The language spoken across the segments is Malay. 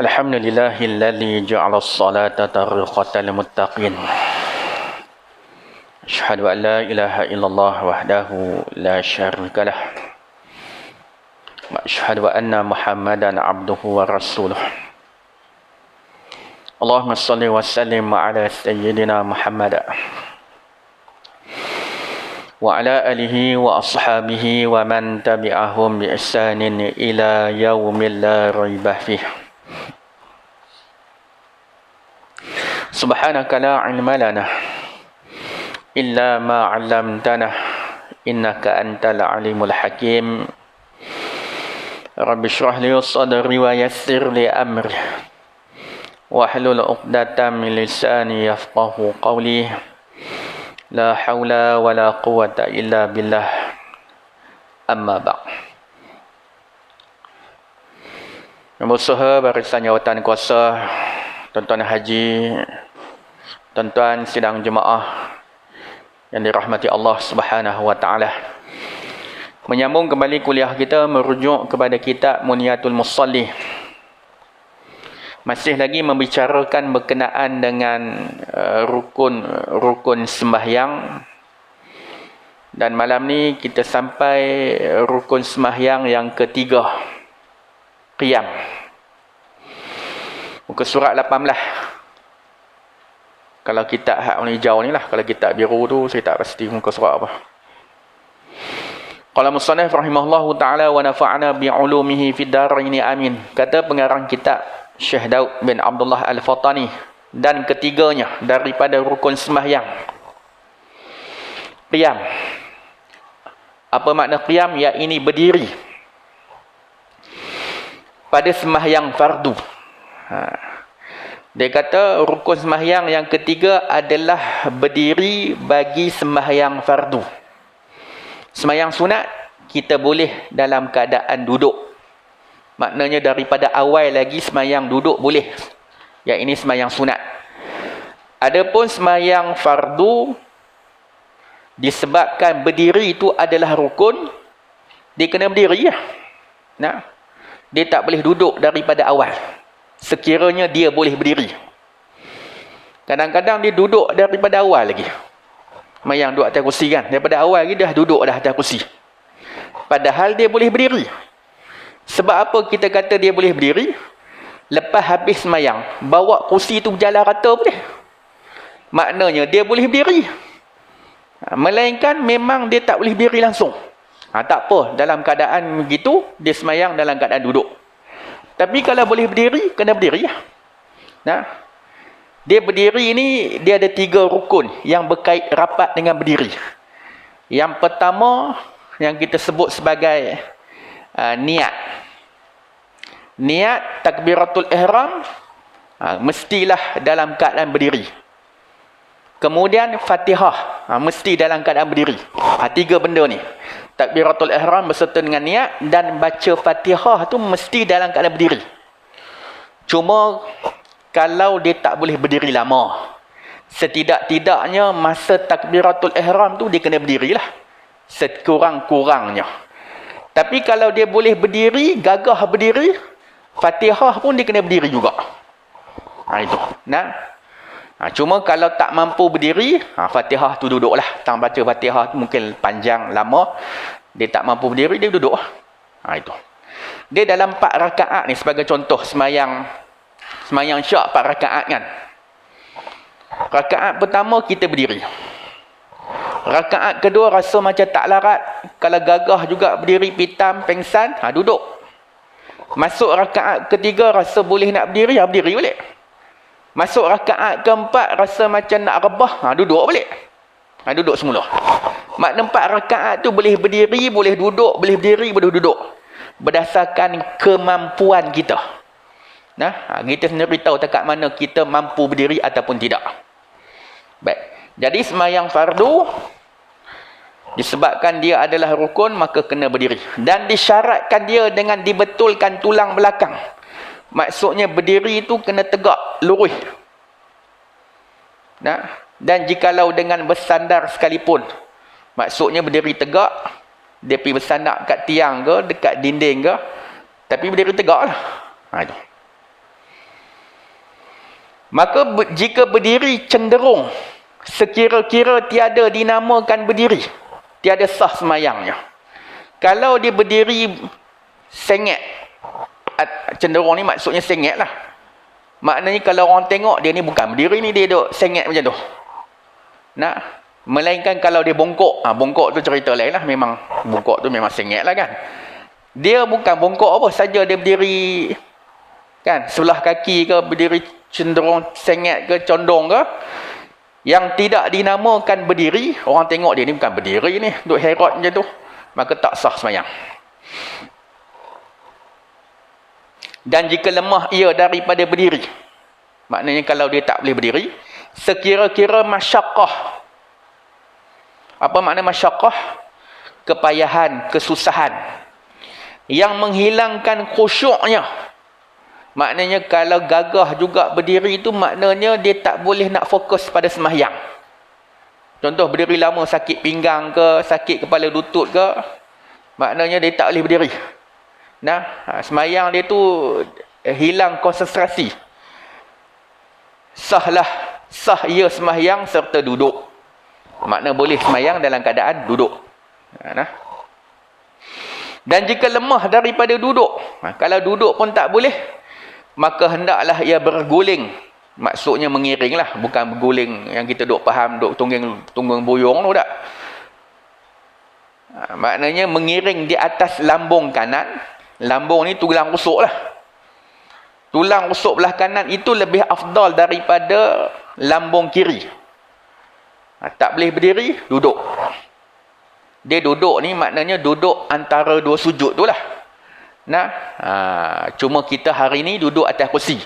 الحمد لله الذي جعل الصلاة طريقة للمتقين أشهد أن لا إله إلا الله وحده لا شريك له وأشهد أن محمدا عبده ورسوله اللهم صل وسلم على سيدنا محمد وعلى آله وأصحابه ومن تبعهم بإحسان إلى يوم لا ريب فيه سبحانك لا علم لنا إلا ما علمتنا إنك أنت العليم الحكيم رب اشرح لي صدري ويسر لي أمري واحلل عقدة من لساني يفقه قولي لا حول ولا قوة إلا بالله أما بعد. Pemirsa Barisan Jawatan Kuasa, tuan-tuan haji, tuan-tuan sidang jemaah yang dirahmati Allah Subhanahu wa taala. Menyambung kembali kuliah kita merujuk kepada kitab Muniyatul Musalli. Masih lagi membicarakan berkenaan dengan rukun sembahyang. Dan malam ni kita sampai rukun sembahyang yang ketiga, qiyam. Muka surat 18. Kalau kitab hak warna hijau ni lah. Kalau kitab biru tu saya tak pasti muka surat apa. Qala musannif rahimahullahu ta'ala wa nafa'ana bi'ulumihi fid daraini amin. Kata pengarang kitab Syekh Daud bin Abdullah Al-Fatani, dan ketiganya daripada rukun sembahyang, qiyam. Apa makna qiyam? Ya, ini berdiri pada sembahyang fardu. Dia kata rukun sembahyang yang ketiga adalah berdiri bagi sembahyang fardu. Sembahyang sunat kita boleh dalam keadaan duduk. Maknanya daripada awal lagi sembahyang duduk boleh. Yang ini sembahyang sunat. Adapun sembahyang fardu, disebabkan berdiri itu adalah rukun, dia kena berdiri. Nah, dia tak boleh duduk daripada awal. Sekiranya dia boleh berdiri. Kadang-kadang dia duduk daripada awal lagi. Sembahyang duduk atas kursi kan. Daripada awal lagi dah duduk dah atas kursi. Padahal dia boleh berdiri. Sebab apa kita kata dia boleh berdiri? Lepas habis sembahyang, bawa kursi itu berjalan rata boleh. Maknanya dia boleh berdiri. Melainkan memang dia tak boleh berdiri langsung. Tak apa, dalam keadaan begitu, dia sembahyang dalam keadaan duduk. Tapi kalau boleh berdiri, kena berdiri. Nah, dia berdiri ini, dia ada 3 rukun yang berkait rapat dengan berdiri. Yang pertama, yang kita sebut sebagai niat. Niat takbiratul ihram mestilah dalam keadaan berdiri. Kemudian Fatihah mesti dalam keadaan berdiri. 3 benda ni. Takbiratul ihram berserta dengan niat, dan baca Fatihah tu mesti dalam keadaan berdiri. Cuma kalau dia tak boleh berdiri lama, setidak-tidaknya masa takbiratul ihram tu dia kena berdirilah. Sekurang-kurangnya. Tapi kalau dia boleh berdiri, gagah berdiri, Fatihah pun dia kena berdiri juga. Itu. Nah. Cuma kalau tak mampu berdiri, Fatihah tu duduklah. Tang baca Fatihah tu mungkin panjang, lama. Dia tak mampu berdiri, dia duduk. Itu. Dia dalam 4 rakaat ni sebagai contoh sembahyang syak 4 rakaat kan. Rakaat pertama kita berdiri. Rakaat kedua rasa macam tak larat, kalau gagah juga berdiri, pitam, pengsan, duduk. Masuk rakaat ketiga rasa boleh nak berdiri, berdiri balik. Masuk rakaat keempat rasa macam nak rebah, duduk balik. Duduk semula. Makna 4 rakaat tu boleh berdiri, boleh duduk, boleh berdiri, boleh duduk. Berdasarkan kemampuan kita. Nah, kita sendiri tahu tak kat mana kita mampu berdiri ataupun tidak. Baik. Jadi sembahyang fardu, disebabkan dia adalah rukun, maka kena berdiri. Dan disyaratkan dia dengan dibetulkan tulang belakang. Maksudnya berdiri itu kena tegak, lurus. Nah, dan jikalau dengan bersandar sekalipun, maksudnya berdiri tegak, dia pergi bersandar kat tiang ke, dekat dinding ke, tapi berdiri tegak lah. Itu. Maka jika berdiri cenderung sekira-kira tiada dinamakan berdiri, tiada sah semayangnya. Kalau dia berdiri sengit, cenderung ni maksudnya sengit lah. Maknanya kalau orang tengok dia ni bukan berdiri ni, dia duduk sengit macam tu. Melainkan kalau dia bongkok, bongkok tu cerita lain lah. Memang bongkok tu memang sengit lah kan. Dia bukan bongkok apa saja, dia berdiri kan, sebelah kaki ke, berdiri cenderung sengit ke, condong ke, yang tidak dinamakan berdiri, orang tengok dia ni bukan berdiri ni, duk herot macam tu, maka tak sah semayang. Dan jika lemah ia daripada berdiri, maknanya kalau dia tak boleh berdiri, sekira-kira masyaqqah. Apa makna masyaqqah? Kepayahan, kesusahan yang menghilangkan khusyuknya. Maknanya kalau gagah juga berdiri itu, maknanya dia tak boleh nak fokus pada sembahyang. Contoh berdiri lama, sakit pinggang ke, sakit kepala lutut ke, maknanya dia tak boleh berdiri. Sembahyang dia tu hilang konsentrasi. Sah ia sembahyang serta duduk. Makna boleh sembahyang dalam keadaan duduk. Dan jika lemah daripada duduk, kalau duduk pun tak boleh, maka hendaklah ia berguling. Maksudnya mengiring lah, bukan berguling yang kita duk faham, duk tunggang buyung tu tak. Maknanya mengiring di atas lambung kanan. Lambung ni tulang rusuk lah. Tulang rusuk belah kanan itu lebih afdal daripada lambung kiri. Tak boleh berdiri, duduk. Dia duduk ni maknanya duduk antara dua sujud tu lah. Cuma kita hari ni duduk atas kursi.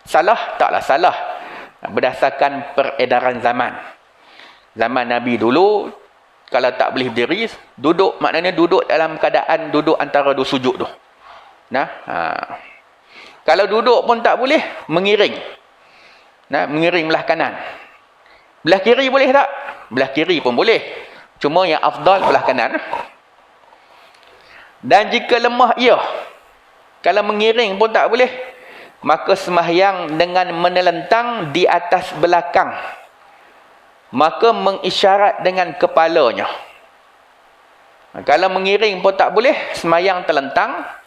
Salah? Taklah salah. Berdasarkan peredaran zaman. Zaman Nabi dulu, kalau tak boleh berdiri, duduk, maknanya duduk dalam keadaan duduk antara dua sujud tu. Kalau duduk pun tak boleh, mengiring. Mengiring belah kanan. Belah kiri boleh tak? Belah kiri pun boleh. Cuma yang afdal belah kanan. Dan jika lemah ia, kalau mengiring pun tak boleh, maka sembahyang dengan menelentang di atas belakang, maka mengisyarat dengan kepalanya. Kalau mengiring pun tak boleh, sembahyang telentang.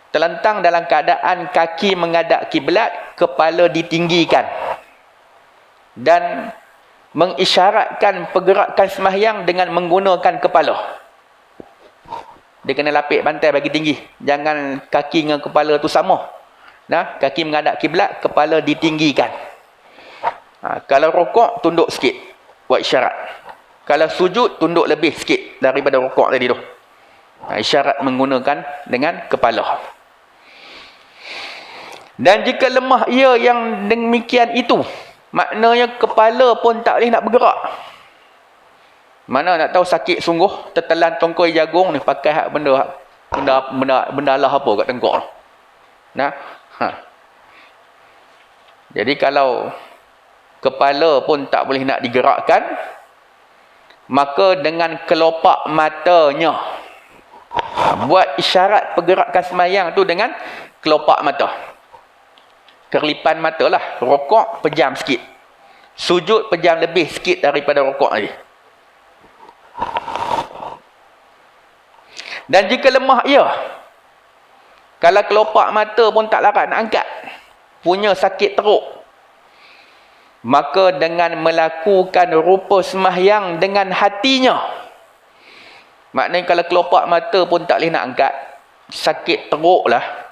Telentang dalam keadaan kaki menghadap kiblat, kepala ditinggikan. Dan mengisyaratkan pergerakan sembahyang dengan menggunakan kepala. Dia kena lapik bantai bagi tinggi. Jangan kaki dengan kepala tu sama. Kaki menghadap kiblat, kepala ditinggikan. Kalau rokok, tunduk sikit. Buat isyarat. Kalau sujud, tunduk lebih sikit daripada rokok tadi tu. Isyarat menggunakan dengan kepala. Dan jika lemah ia yang demikian itu, maknanya kepala pun tak boleh nak bergerak. Mana nak tahu sakit sungguh, tertelan tongkoi jagung ni, pakai benda lah apa kat tengkok tu. Jadi kalau kepala pun tak boleh nak digerakkan, maka dengan kelopak matanya, buat isyarat pergerakan sembahyang tu dengan kelopak mata. Kerlipan mata lah. Rokok pejam sikit, sujud pejam lebih sikit daripada rokok tadi. Dan jika lemah ia, kalau kelopak mata pun tak larat nak angkat, punya sakit teruk, maka dengan melakukan rupa sembahyang dengan hatinya. Maknanya kalau kelopak mata pun tak boleh nak angkat, sakit teruk lah,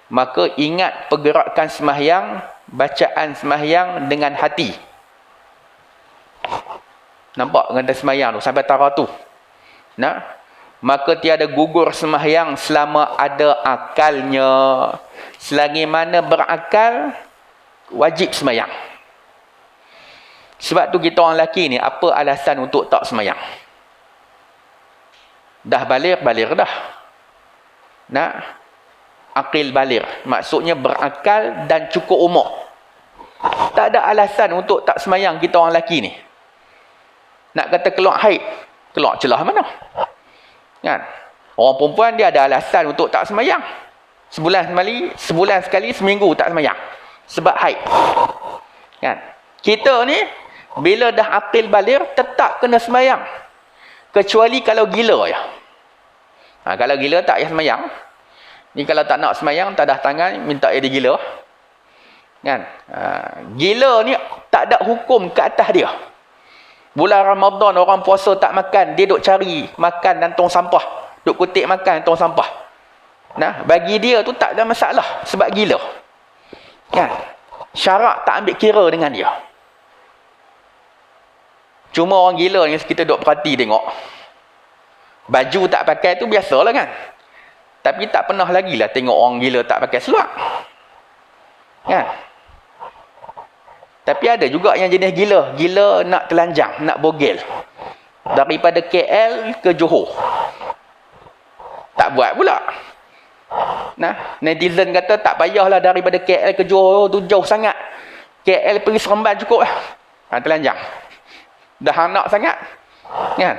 maka ingat pergerakan sembahyang, bacaan sembahyang dengan hati. Nampak kata sembahyang tu sampai tarah tu. Maka tiada gugur sembahyang selama ada akalnya. Selagi mana berakal, wajib sembahyang. Sebab tu kita orang lelaki ni, apa alasan untuk tak sembahyang? Dah baligh dah. Aqil baligh, maksudnya berakal dan cukup umur. Tak ada alasan untuk tak sembahyang kita orang lelaki ni. Nak kata keluar haid, keluar celah mana? Kan? Orang perempuan dia ada alasan untuk tak sembahyang. Sebulan sekali, seminggu tak sembahyang. sebab haid. Kan? Kita ni bila dah aqil baligh tetap kena sembahyang. Kecuali kalau gila ya. Kalau gila tak payah sembahyang. Ni kalau tak nak sembahyang, tadah tangan, minta dia gila. Kan? Gila ni tak ada hukum ke atas dia. Bulan Ramadan orang puasa tak makan, dia duk cari makan dan tong sampah. Duk kutip makan tong sampah. Nah, bagi dia tu tak ada masalah sebab gila. Kan? Syarak tak ambil kira dengan dia. Cuma orang gila ni kita duk perhati tengok. Baju tak pakai tu biasalah kan. Tapi tak pernah lagi lah tengok orang gila tak pakai seluar. Kan? Tapi ada juga yang jenis gila. Gila nak telanjang, nak bogel. Daripada KL ke Johor. Tak buat pula. Nah, netizen kata tak payahlah daripada KL ke Johor tu jauh sangat. KL pergi Seremban cukup lah. Telanjang. Dah anak sangat. Kan?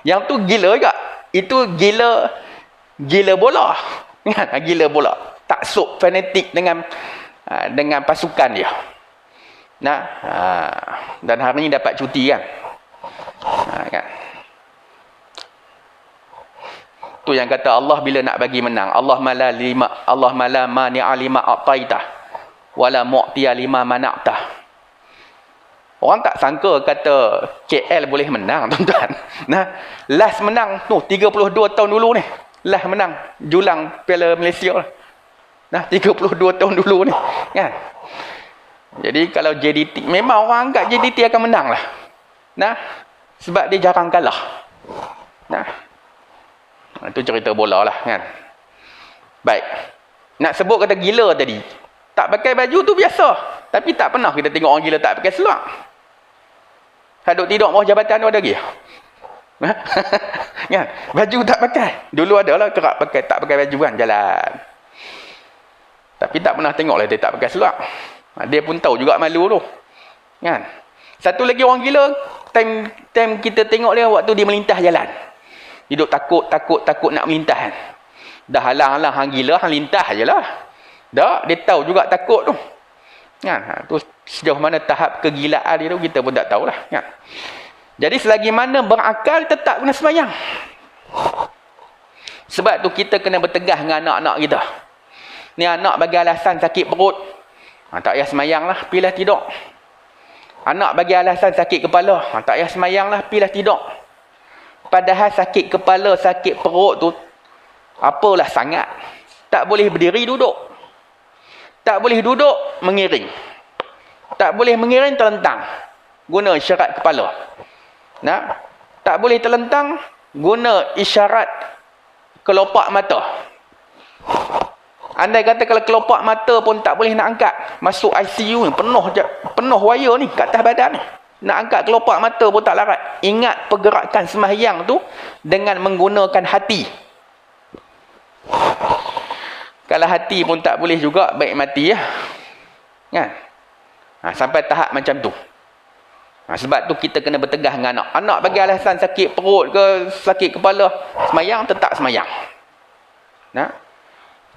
Yang tu gila juga. Itu gila bola. Kan? Gila bola. Taksub fanatik dengan pasukan dia. Nah, dan hari ni dapat cuti kan. Kan? Tu yang kata Allah bila nak bagi menang, Allah mala mani'a lima a'taitah wala mu'tiya lima mana'tah. Orang tak sangka kata KL boleh menang, tuan-tuan. Nah, last menang tu 32 tahun dulu ni. Last menang julang Piala Malaysia. Nah, 32 tahun dulu ni, kan. Jadi kalau JDT, memang orang anggap JDT akan menang lah. Nah, sebab dia jarang kalah. Nah, itu cerita bola lah, kan. Baik. Nak sebut kata gila tadi. Tak pakai baju tu biasa. Tapi tak pernah kita tengok orang gila tak pakai seluar. Hadut tidur bawah jabatan tu ada lagi. Kan? Baju tak pakai. Dulu ada lah kerap pakai, tak pakai baju kan, jalan. Tapi tak pernah tengok lah dia tak pakai seluar. Dia pun tahu juga malu tu. Kan? Satu lagi orang gila, time kita tengok dia waktu dia melintas jalan. Hidup takut nak melintas kan. Dah halang-halang hang gila, hang lintas je lah. Dah, dia tahu juga takut tu. Kan? Tu sejauh mana tahap kegilaan dia tu kita pun tak tahulah. Kan? Jadi selagi mana berakal tetap kena sembahyang. Sebab tu kita kena bertegah dengan anak-anak kita. Ni anak bagi alasan sakit perut. Tak payah sembahyang lah, pilah tidur. Anak bagi alasan sakit kepala. Tak payah sembahyang lah, pilah tidur. Padahal sakit kepala, sakit perut tu apalah sangat. Tak boleh berdiri, duduk. Tak boleh duduk, mengiring. Tak boleh mengiring, terlentang. Guna isyarat kepala. Nah, tak boleh terlentang, guna isyarat kelopak mata. Andai kata kalau kelopak mata pun tak boleh nak angkat, masuk ICU ni, penuh wire ni kat atas badan ni. Nak angkat kelopak mata pun tak larat. Ingat pergerakan sembahyang tu dengan menggunakan hati. Kalau hati pun tak boleh juga, baik mati ya. Kan? Sampai tahap macam tu. Sebab tu kita kena bertegah dengan anak. Anak bagi alasan sakit perut ke, sakit kepala, sembahyang tetap sembahyang. Nah.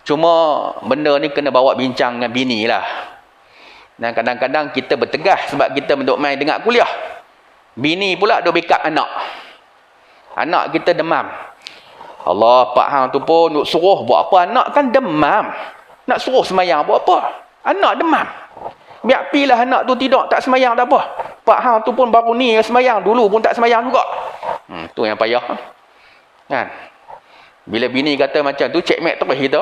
Cuma benda ni kena bawa bincang dengan bini lah. Dan kadang-kadang kita bertegah sebab kita duduk main dengar kuliah. Bini pula duk backup anak. Anak kita demam. Allah, Pak Hang tu pun duk suruh buat apa? Anak kan demam. Nak suruh sembahyang buat apa? Anak demam. Biar pilah anak tu tidur tak sembahyang tak apa. Pak Hang tu pun baru ni sembahyang, dulu pun tak sembahyang juga. Tu yang payah. Kan? Bila bini kata macam tu, checkmate terus kita.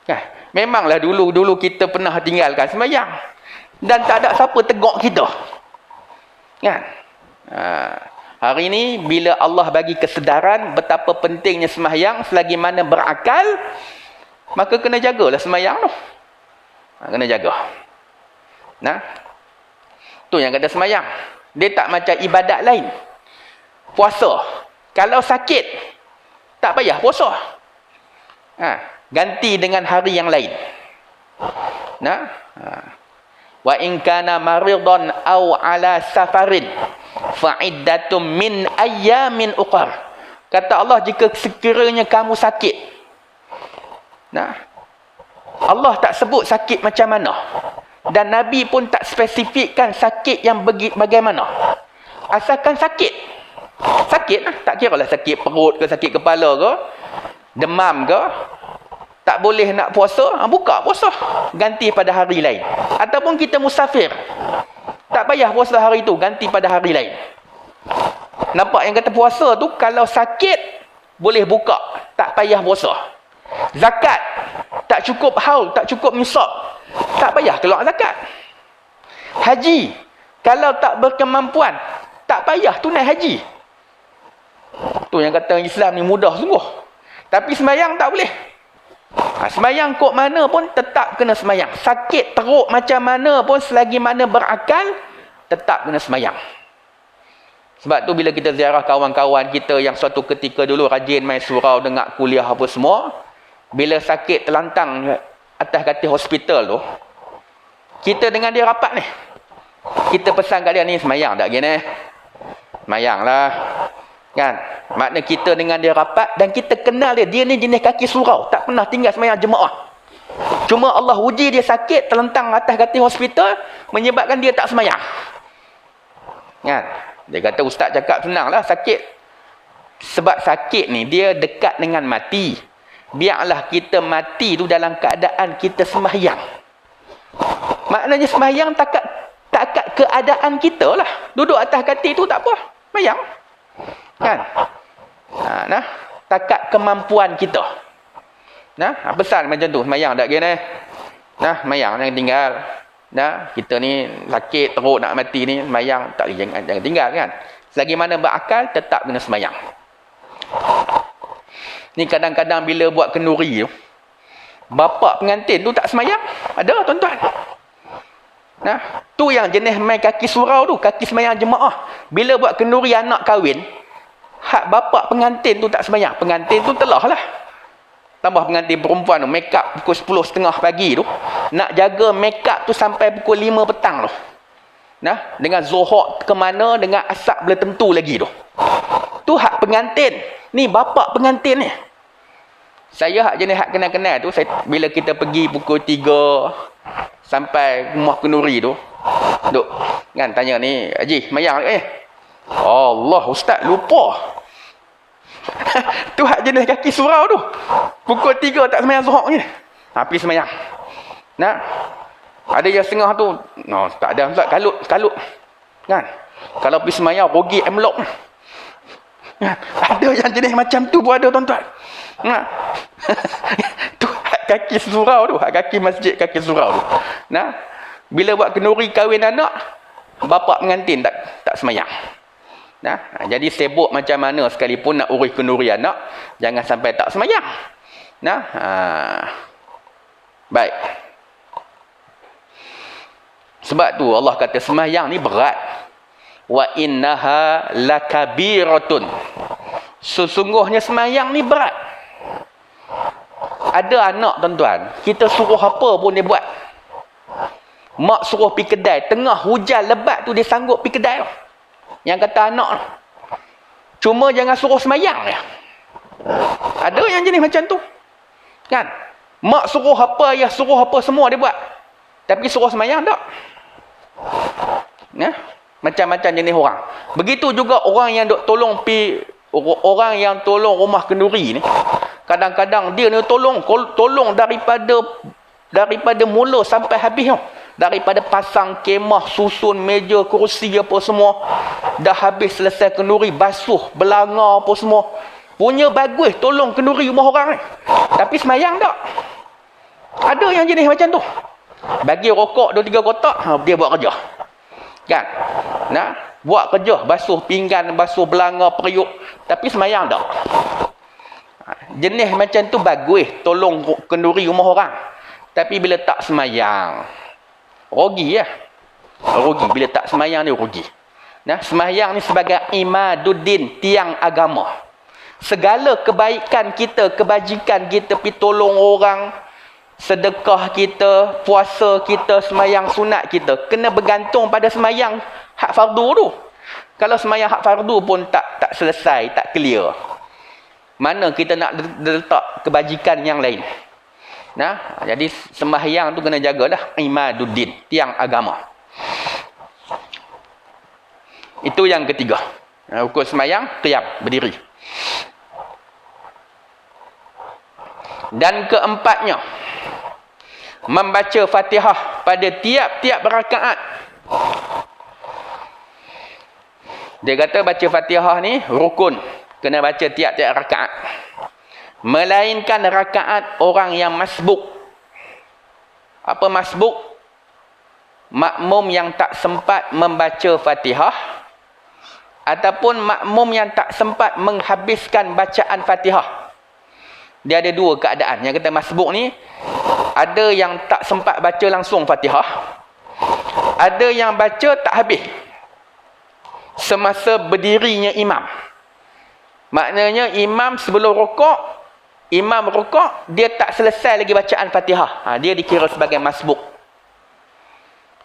Kan? Memanglah dulu kita pernah tinggalkan sembahyang. Dan tak ada siapa tegur kita. Kan? Hari ni bila Allah bagi kesedaran betapa pentingnya sembahyang selagi mana berakal, maka kena jagalah sembahyang tu. Kena jaga. Nah. Tu yang kata sembahyang. Dia tak macam ibadat lain. Puasa. Kalau sakit, tak payah puasa. Ganti dengan hari yang lain. Nah. Wa in kana maridan aw ala safarin fa iddatum min ayyamin ukhra. Kata Allah, jika sekiranya kamu sakit, nah, Allah tak sebut sakit macam mana. Dan Nabi pun tak spesifikkan sakit yang bagaimana. Asalkan sakit. Sakit lah. Tak kira lah sakit perut ke, sakit kepala ke, demam ke. Tak boleh nak puasa, buka puasa. Ganti pada hari lain. Ataupun kita musafir. Tak payah puasa hari tu, ganti pada hari lain. Nampak yang kata puasa tu, kalau sakit, boleh buka. Tak payah puasa. Zakat. Tak cukup haul, tak cukup nisab. Tak payah keluar zakat. Haji. Kalau tak berkemampuan, tak payah tunai haji. Tu yang kata Islam ni mudah sungguh. Tapi sembahyang tak boleh. Sembahyang kok mana pun tetap kena sembahyang. Sakit teruk macam mana pun selagi mana berakal, tetap kena sembahyang. Sebab tu bila kita ziarah kawan-kawan kita yang suatu ketika dulu rajin main surau, dengar kuliah apa semua, bila sakit terlantang atas katil hospital tu, kita dengan dia rapat ni. Kita pesan kat dia ni, sembahyang tak gini? Sembahyang lah. Kan? Makna kita dengan dia rapat dan kita kenal dia. Dia ni jenis kaki surau. Tak pernah tinggal sembahyang jemaah. Cuma Allah uji dia sakit terlentang atas katil hospital menyebabkan dia tak sembahyang. Kan? Dia kata ustaz cakap senang lah sakit. Sebab sakit ni dia dekat dengan mati. Biarlah kita mati tu dalam keadaan kita sembahyang. Maknanya sembahyang takat keadaan kita lah. Duduk atas katil tu tak apa. Sembahyang. Kan? Nah, takat kemampuan kita. Nah, pesan macam tu, sembahyang tak kena. Nah, sembahyang jangan tinggal. Nah, kita ni sakit teruk nak mati ni, sembahyang tak jangan tinggal kan. Selagi mana berakal tetap kena sembahyang. Ni kadang-kadang bila buat kenduri tu, bapa pengantin tu tak sembahyang. Ada tuan-tuan. Nah, tu yang jenis main kaki surau tu, kaki sembahyang jemaah. Bila buat kenduri anak kahwin, hak bapa pengantin tu tak sembahyang. Pengantin tu telah lah. Tambah pengantin perempuan tu, make up pukul 10.30 pagi tu. Nak jaga make up tu sampai pukul 5 petang tu. Nah, dengan zuhur ke mana, dengan asap boleh tentu lagi tu. Tu hak pengantin. Ni bapa pengantin ni. Saya hak jenis hak kenal-kenal tu, bila kita pergi pukul 3 sampai rumah kenduri tu, duk kan tanya ni, Haji, sembahyang Allah, ustaz lupa. Tu hak jenis kaki surau tu. Pukul 3 tak sembahyang zuhur ni. Pergi sembahyang. Nah. Ada yang setengah tu, no, tak ada ustaz, kalut. Kan? Kalau pergi sembahyang rugi envelope. Kan? Ada yang jenis macam tu pun ada tuan-tuan. Nah. Tu hak kaki surau tu, hak kaki masjid kaki surau tu. Nah. Bila buat kenduri kahwin anak, bapa pengantin tak sembahyang. Nah, jadi sibuk macam mana sekalipun nak urus kenduri anak, jangan sampai tak sembahyang. Nah, baik. Sebab tu Allah kata sembahyang ni berat. Wa innaha lakabiratun. Sesungguhnya sembahyang ni berat. Ada anak tuan-tuan, kita suruh apa pun dia buat. Mak suruh pergi kedai, tengah hujan lebat tu dia sanggup pergi kedai tu. Yang kata anak tu. Cuma jangan suruh sembahyang dia. Ada yang jenis macam tu. Kan? Mak suruh apa, ayah suruh apa, semua dia buat. Tapi suruh sembahyang tak. Ya? Macam-macam jenis orang. Begitu juga orang yang duk tolong orang yang tolong rumah kenduri ni. Kadang-kadang dia ni tolong daripada mula sampai habis tu. Daripada pasang kemah, susun meja, kursi apa semua. Dah habis selesai kenduri, basuh, belanga apa semua. Punya bagus, tolong kenduri rumah orang ni. Tapi sembahyang tak. Ada yang jenis macam tu. Bagi rokok 2-3 kotak, dia buat kerja. Kan? Nah, buat kerja, basuh pinggan, basuh belanga, periuk. Tapi sembahyang tak. Jenis macam tu bagus, tolong kenduri rumah orang. Tapi bila tak sembahyang, rugi ya. Rugi. Bila tak sembahyang ni rugi. Nah, sembahyang ni sebagai imaduddin, tiang agama. Segala kebaikan kita, kebajikan kita, pergi tolong orang, sedekah kita, puasa kita, sembahyang sunat kita, kena bergantung pada sembahyang hak fardu tu. Kalau sembahyang hak fardu pun tak selesai, tak clear, mana kita nak letak kebajikan yang lain. Nah, jadi sembahyang tu kena jagalah, imaduddin, tiang agama. Itu yang ketiga. Rukun sembahyang, qiyam, berdiri. Dan keempatnya, membaca Fatihah pada tiap-tiap rakaat. Dia kata baca Fatihah ni rukun, kena baca tiap-tiap rakaat. Melainkan rakaat orang yang masbuk. Apa masbuk? Makmum yang tak sempat membaca Fatihah ataupun makmum yang tak sempat menghabiskan bacaan Fatihah. Dia ada dua keadaan. Yang kata masbuk ni, ada yang tak sempat baca langsung Fatihah, ada yang baca tak habis semasa berdirinya imam. Maknanya imam sebelum rukuk, imam rukuk, dia tak selesai lagi bacaan Fatihah. Dia dikira sebagai masbuk.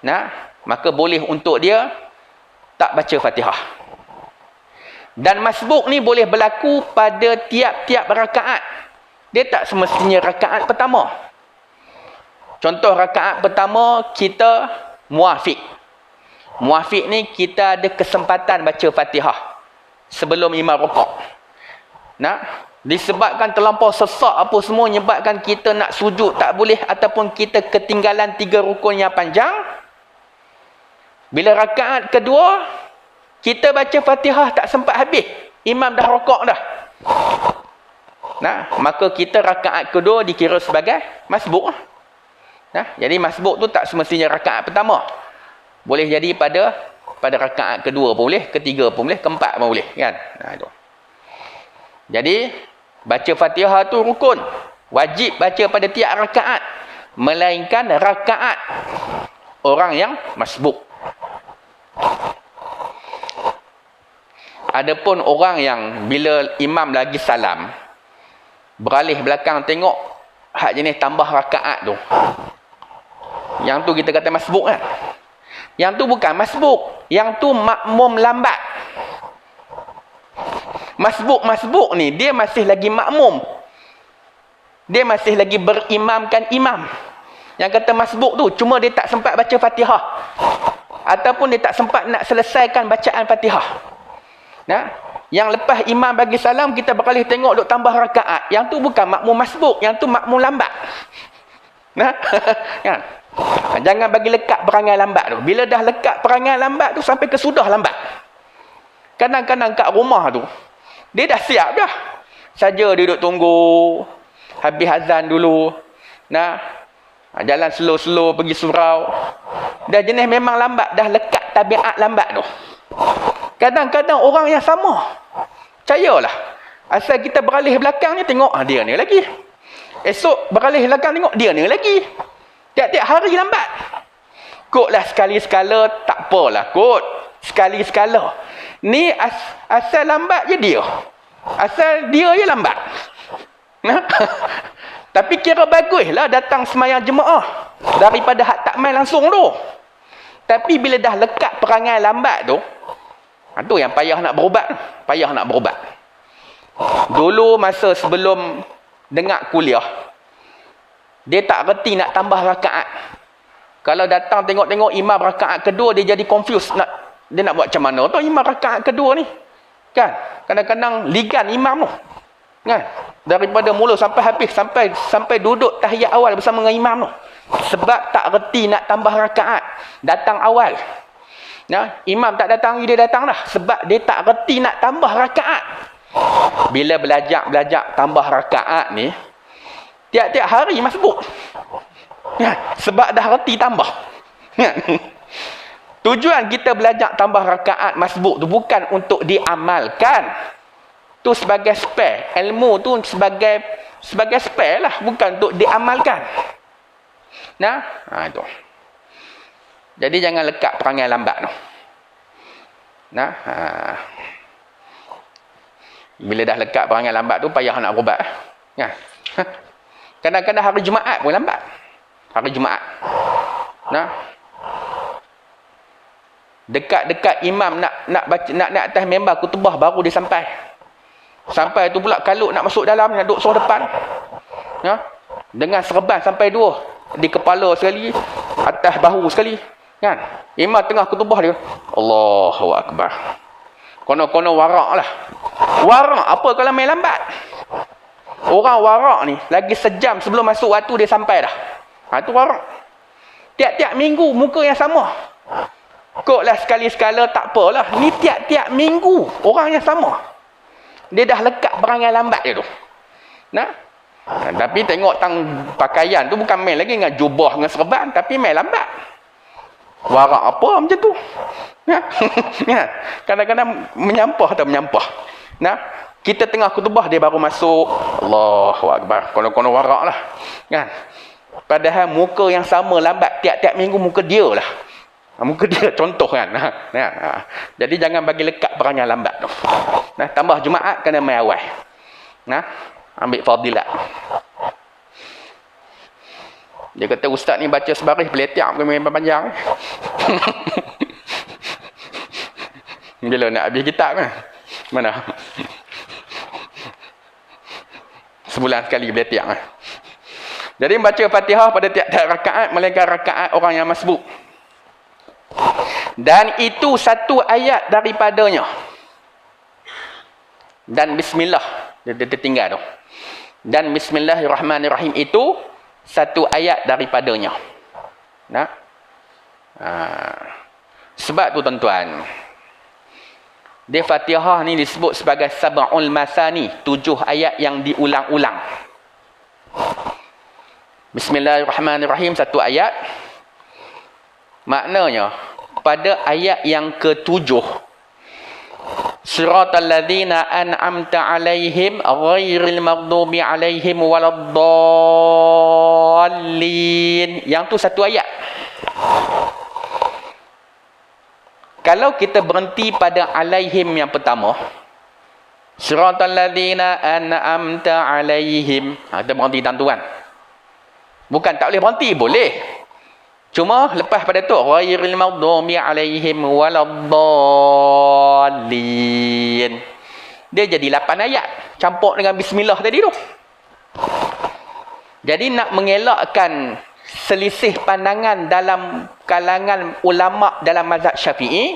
Nah, maka boleh untuk dia tak baca Fatihah. Dan masbuk ni boleh berlaku pada tiap-tiap rakaat. Dia tak semestinya rakaat pertama. Contoh rakaat pertama kita muafiq. Muafiq ni kita ada kesempatan baca Fatihah sebelum imam rukuk. Nah, disebabkan terlampau sesak apa semua, menyebabkan kita nak sujud tak boleh ataupun kita ketinggalan 3 rukun yang panjang. Bila rakaat kedua kita baca Fatihah tak sempat habis, imam dah rukuk dah. Nah, maka kita rakaat kedua dikira sebagai masbuk. Nah, jadi masbuk tu tak semestinya rakaat pertama. Boleh jadi pada rakaat kedua pun boleh, ketiga pun boleh, keempat pun boleh, kan? Nah, itu. Jadi baca Fatihah tu rukun, wajib baca pada tiap rakaat, melainkan rakaat orang yang masbuk. Adapun orang yang bila imam lagi salam, beralih belakang tengok hak jenis tambah rakaat tu, yang tu kita kata masbuk kan. Yang tu bukan masbuk, yang tu makmum lambat. Masbuk ni dia masih lagi makmum, dia masih lagi berimamkan imam. Yang kata masbuk tu cuma dia tak sempat baca Fatihah ataupun dia tak sempat nak selesaikan bacaan Fatihah. Nah, yang lepas imam bagi salam kita beralih tengok duk tambah rakaat, yang tu bukan makmum masbuk, yang tu makmum lambat. Nah, kan? Jangan bagi lekat perangai lambat tu. Bila dah lekat perangai lambat tu sampai ke sudah lambat. Kadang-kadang kat rumah tu dia dah siap dah, saja dia duduk tunggu habis azan dulu. Nah, jalan slow-slow pergi surau, dah jenis memang lambat, dah lekat tabiat lambat tu. Kadang-kadang orang yang sama, percayalah, asal kita beralih belakang ni tengok dia ni lagi, esok beralih belakang tengok dia ni lagi, tiap-tiap hari lambat. Kotlah sekali-sekala, tak apalah kot, sekali-sekala ni asal lambat je dia, asal dia je lambat. Tapi kira baguslah datang semayang jemaah daripada hak tak main langsung tu. Tapi bila dah lekat perangai lambat tu, tu yang payah nak berubat. Payah nak berubat. Dulu masa sebelum dengar kuliah, dia tak reti nak tambah rakaat. Kalau datang tengok-tengok imam rakaat kedua, dia jadi confused. Dia nak buat macam mana tu imam rakaat kedua ni? Kan? Kadang-kadang ligan imam tu. Kan? Daripada mula sampai habis, sampai duduk tahiyat awal bersama dengan imam tu. Sebab tak reti nak tambah rakaat. Datang awal. Nah, imam tak datang, dia datang dah. Sebab dia tak reti nak tambah rakaat. Bila belajar tambah rakaat ni, tiap-tiap hari masbuk. Ya, sebab dah reti tambah. Ya. Tujuan kita belajar tambah rakaat masbuk tu bukan untuk diamalkan. Tu sebagai spare. Ilmu tu sebagai spare lah, bukan untuk diamalkan. Nah, itu. Jadi jangan lekat perangai lambat tu. Nah, bila dah lekat perangai lambat tu payah nak berubat. Kan? Kadang-kadang hari Jumaat pun lambat. Hari Jumaat. Nah. Dekat-dekat imam nak baca, nak atas member khutbah baru dia sampai. Sampai tu pula kalut nak masuk dalam, nak duduk suruh depan. Ya. Dengan serban sampai 2 di kepala sekali, atas bahu sekali, kan? Imam tengah khutbah dia, Allahu Akbar. Kono-kono warak lah. Warak apa kalau main lambat? Orang warak ni lagi sejam sebelum masuk waktu dia sampai dah. Itu warak. Tiap-tiap minggu muka yang sama. Koklah sekali-sekala tak apalah. Ni tiap-tiap minggu orang yang sama. Dia dah lekat perangai lambat dia tu. Nah, tapi tengok pakaian tu bukan main lagi dengan jubah dengan serban, tapi main lambat. Warak apa macam tu? Ya. Kadang-kadang menyampah atau menyampah. Nah, kita tengah khutbah dia baru masuk. Allahu Akbar. Kono-kono warak lah. Kan? Padahal muka yang sama lambat tiap-tiap minggu muka dia lah. Muka dia contoh kan. Jadi jangan bagi lekat perangai lambat tu. Nah, tambah Jumaat kena main awal. Nah, ambil fadilat. Dia kata ustaz ni baca sebaris peletiak main panjang. Bila nak habis kitab kan? Mana? Sebulan sekali peletiak kan? Jadi membaca Fatihah pada tiap-tiap rakaat melainkan rakaat orang yang masbuk. Dan itu satu ayat daripadanya. Dan bismillah. Dia tertinggal tu. Dan bismillahirrahmanirrahim itu satu ayat daripadanya. Nah. Sebab tu tuan-tuan, di Fatihah ni disebut sebagai sab'ul masani, 7 ayat yang diulang-ulang. Bismillahirrahmanirrahim satu ayat. Maknanya pada ayat yang ke-7, Siratal ladzina an'amta 'alaihim ghairil maghdubi 'alaihim waladdallin. Yang tu satu ayat. Kalau kita berhenti pada 'alaihim yang pertama, Siratal ladzina an'amta 'alaihim, kita berhenti tentuan. Bukan tak boleh berhenti, boleh. Cuma lepas pada tu ghairil maghdubi 'alaihim waladdallin. Dia jadi 8 ayat campur dengan bismillah tadi tu. Jadi nak mengelakkan selisih pandangan dalam kalangan ulama dalam mazhab Syafi'i,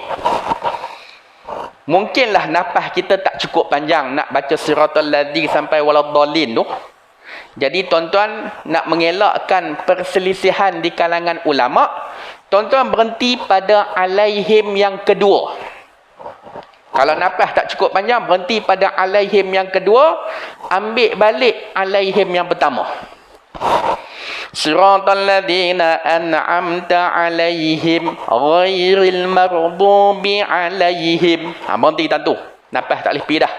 mungkinlah nafas kita tak cukup panjang nak baca siratal ladzi sampai waladdallin tu. Jadi tuan-tuan nak mengelakkan perselisihan di kalangan ulama, tuan-tuan berhenti pada 'alaihim yang kedua. Kalau nafas tak cukup panjang, berhenti pada 'alaihim yang kedua, ambil balik 'alaihim yang pertama. Siratal ladzina an'amta 'alaihim ghairil maghdubi 'alaihim. Berhenti tentu. Nafas tak boleh pergi dah.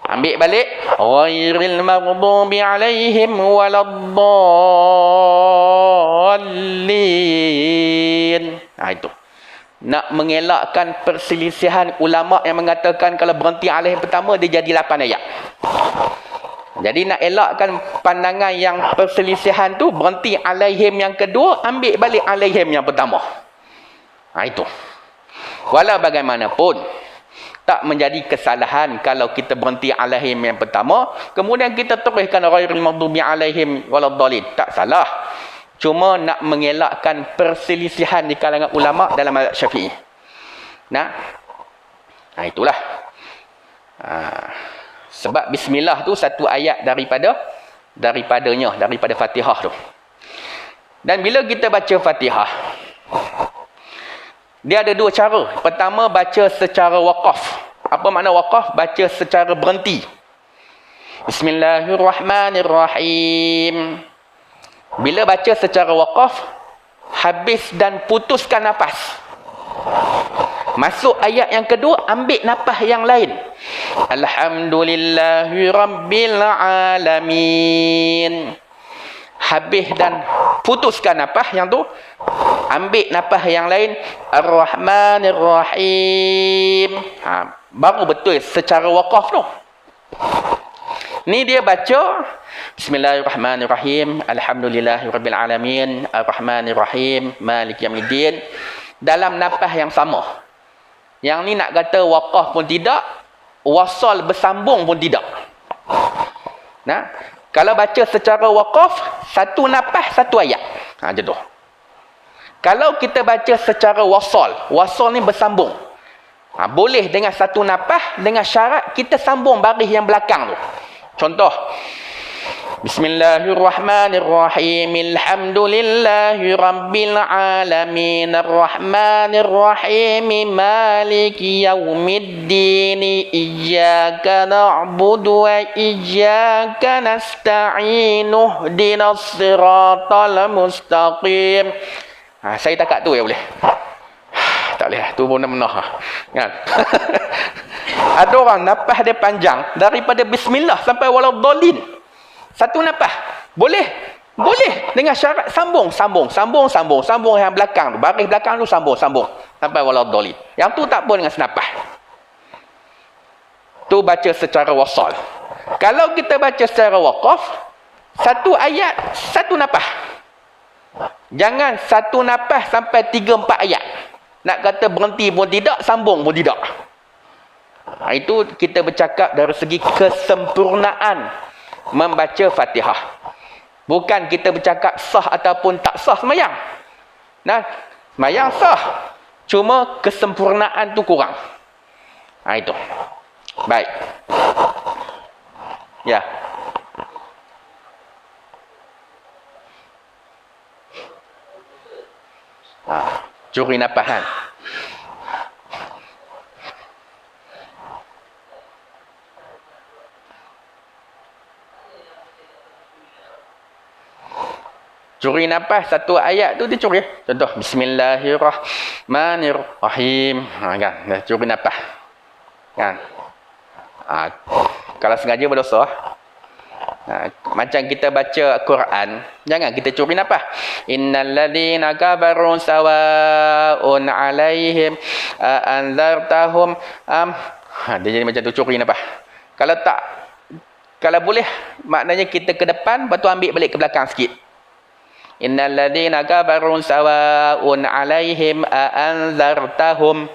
Ambil balik ghairil maghdubi 'alaihim waladdallin. Itu. Nak mengelakkan perselisihan ulama yang mengatakan kalau berhenti 'alaihim pertama dia jadi 8 ayat. Jadi nak elakkan pandangan yang perselisihan tu, berhenti 'alaihim yang kedua, ambil balik 'alaihim yang pertama. Itu. Walau bagaimanapun, tak menjadi kesalahan kalau kita berhenti 'alaihim yang pertama, kemudian kita teruskan ghairil maghdubi 'alaihim waladdallin. Tak salah. Cuma nak mengelakkan perselisihan di kalangan ulama dalam mazhab Syafi'i. Nah, itulah. Sebab bismillah tu satu ayat daripadanya, daripada Fatihah tu. Dan bila kita baca Fatihah, dia ada 2 cara. Pertama, baca secara waqaf. Apa makna waqaf? Baca secara berhenti. Bismillahirrahmanirrahim. Bila baca secara waqaf, habis dan putuskan nafas. Masuk ayat yang kedua, ambil nafas yang lain. Alhamdulillahi rabbil alamin. Habis dan putuskan nafas yang tu, ambil nafas yang lain. Ar-Rahmanir-Rahim. Baru betul secara waqaf tu. Ni dia baca Bismillahirrahmanirrahim. Alhamdulillahi rabbil alamin. Ar-Rahmanir-Rahim. Maliki yaumiddin. Dalam nafas yang sama. Yang ni nak kata waqaf pun tidak, wasal bersambung pun tidak. Nah, Kalau baca secara waqaf, satu nafas, satu ayat. Macam tu. Kalau kita baca secara wasal ni bersambung. Boleh dengan satu nafas, dengan syarat kita sambung baris yang belakang tu. Contoh. Bismillahirrahmanirrahim. Alhamdulillahi rabbil alamin. Arrahmanirrahim. Maliki yaumiddin. Iyyaka na'budu wa iyyaka nasta'in. Ihdinas siratal mustaqim. Saya takat tu ya boleh. Tak boleh. Tu pun menah. Kan? Ada orang nafas dia panjang daripada bismillah sampai waladdallin. Satu nafas. Boleh. Boleh. Dengan syarat sambung yang belakang tu. Baris belakang tu sambung. Sampai waladdallin. Yang tu tak apa dengan senafas. Tu baca secara wasal. Kalau kita baca secara waqaf, satu ayat, satu nafas. Jangan satu nafas sampai 3-4 ayat. Nak kata berhenti pun tidak, sambung pun tidak. Itu kita bercakap dari segi kesempurnaan membaca Fatihah. Bukan kita bercakap sah ataupun tak sah semayang. Nah, semayang sah. Cuma kesempurnaan tu kurang. Itu. Baik. Ya. Curi napahan. Curi nafas satu ayat tu dia curi. Contoh Bismillahirrahmanirrahim. Kan, dah curi nafas. Kan. Kalau sengaja berdosa. Macam kita baca Quran, jangan kita curi nafas. Innal ladzina kafaru sawa'un 'alaihim anzartahum dia jadi macam tu, curi nafas. Kalau boleh, maknanya kita ke depan, lepas tu ambil balik ke belakang sikit. Innal ladzina kafaru sawa'un 'alaihim anzartahum.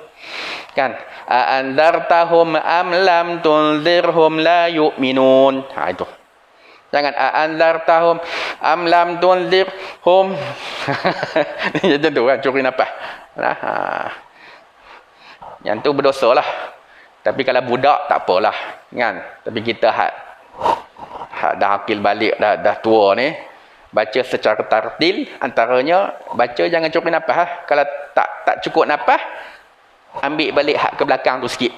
Kan? Anzartahum am lam tunzirhum la yu'minun. Itu. Jangan anzartahum am lam tunzirhum. Macam tu kan, curi nafas. Yang tu berdosa lah. Tapi kalau budak tak apalah, kan? Tapi kita dah akil balik, dah tua ni, baca secara tartil, antaranya baca jangan curi nafas. Kalau tak cukup nafas, ambil balik hak ke belakang tu sikit.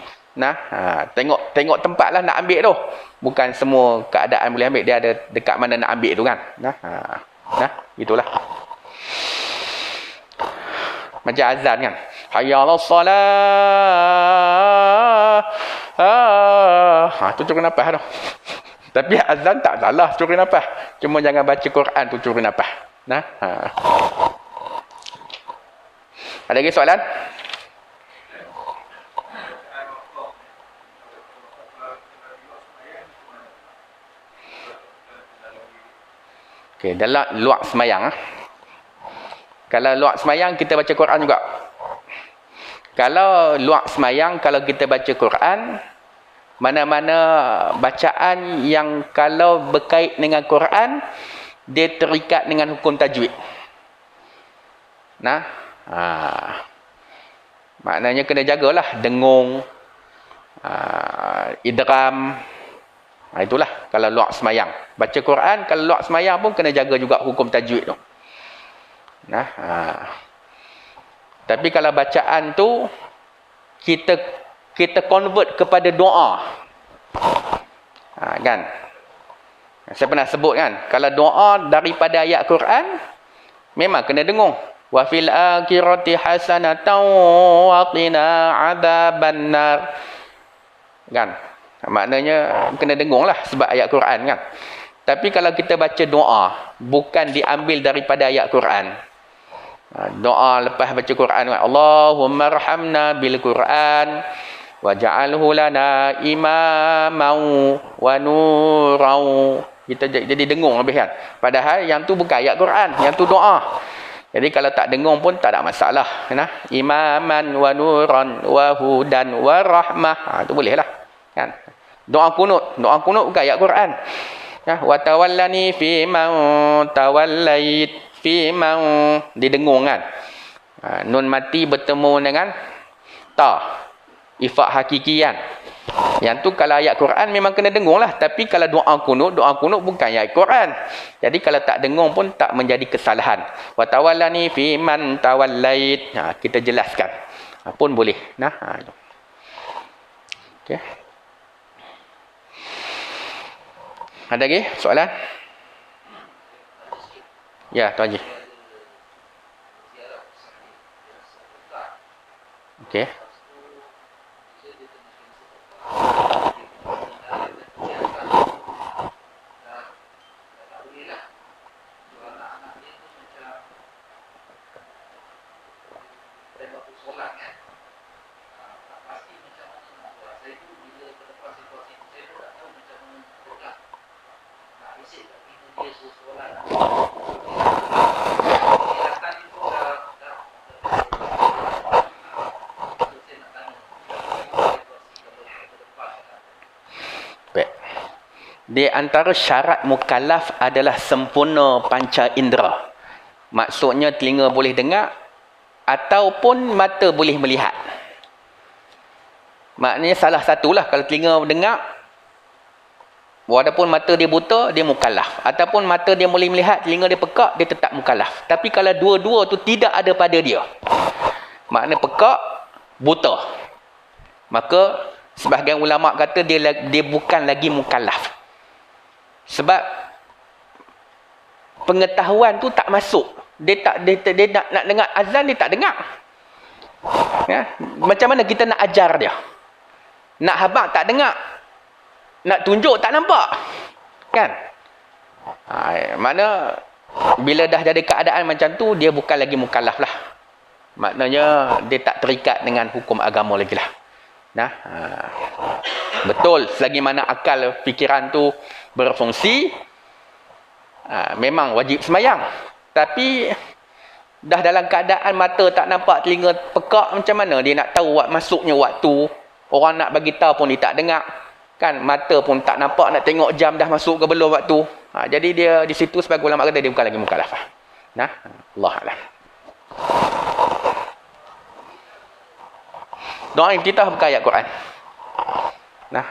Tengok tempat lah nak ambil tu. Bukan semua keadaan boleh ambil, dia ada dekat mana nak ambil tu kan. Itulah. Macam azan kan. Hayya 'alas salah. Tu curi nafas tu. Tapi azan tak salah curi nafas. Cuma jangan baca Quran tu curi nafas. Ada lagi soalan? Okey, dalam luar semayang. Kalau luar semayang kita baca Quran juga. Kalau luar semayang, kalau kita baca Quran, mana-mana bacaan yang kalau berkait dengan Quran, dia terikat dengan hukum tajwid. Maknanya kena jagalah dengung, idram. Itulah kalau luar semayang. Baca Quran, kalau luar semayang pun kena jaga juga hukum tajwid tu. Tapi kalau bacaan tu kita convert kepada doa. Kan? Saya pernah sebut kan, kalau doa daripada ayat Quran memang kena dengung. Wa fil akhirati hasanatan wa qina adzabannar. Kan? Maknanya kena dengung lah sebab ayat Quran kan. Tapi kalau kita baca doa, bukan diambil daripada ayat Quran. Doa lepas baca Quran, Allahumma arhamna bil Quran waj'alhu lana imaman wa nuran. Kita jadi dengung lebih kan. Padahal yang tu bukan ayat Quran, yang tu doa. Jadi kalau tak dengung pun tak ada masalah. Imaman wa nuran wa hudan wa rahmah. Itu boleh lah. Kan? Doa kunut bukan ayat Quran. Ya, wa tawallani fi man tawallait fi man didengung kan. Nun mati bertemu dengan ta. Ifak hakikian. Yang tu kalau ayat Quran memang kena dengung lah. Tapi kalau doa kunut bukan ayat Quran. Jadi kalau tak dengung pun tak menjadi kesalahan. Wa tawallani fi man tawallait. Kita jelaskan. Pun boleh. Nah, okey. Ada lagi soalan? Ya, Tuan Haji. Okey. Di antara syarat mukallaf adalah sempurna panca indera. Maksudnya telinga boleh dengar ataupun mata boleh melihat. Maknanya salah satulah kalau telinga dengar walaupun mata dia buta, dia mukallaf. Ataupun mata dia boleh melihat, telinga dia pekak, dia tetap mukallaf. Tapi kalau dua-dua tu tidak ada pada dia, makna pekak, buta, maka sebahagian ulama kata dia bukan lagi mukallaf. Sebab pengetahuan tu tak masuk. Dia nak dengar azan, dia tak dengar. Ya? Macam mana kita nak ajar dia? Nak habaq tak dengar. Nak tunjuk tak nampak. Kan? Mana bila dah jadi keadaan macam tu, dia bukan lagi mukallaf lah. Maknanya dia tak terikat dengan hukum agama lagi lah. Nah, betul, selagi mana akal fikiran tu berfungsi, memang wajib sembahyang. Tapi dah dalam keadaan mata tak nampak, telinga pekak, macam mana dia nak tahu masuknya waktu? Orang nak bagi tahu pun dia tak dengar. Kan, mata pun tak nampak, nak tengok jam dah masuk ke belum waktu. Jadi dia di situ sebagai ulama kata dia bukan lagi mukallaf. Nah, Allah A'lam. Doa iftitah bukan ayat Quran. Nah,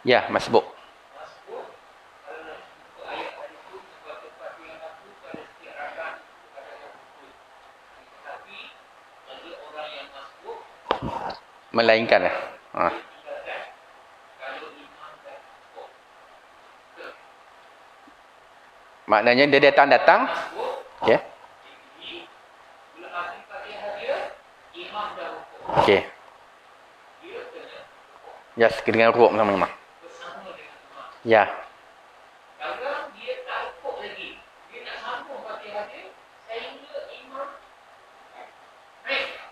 ya, masbuk. Melainkan lah. Maknanya dia datang. Okey. Okey. Ya, dengan rukuk sama-sama. Ya.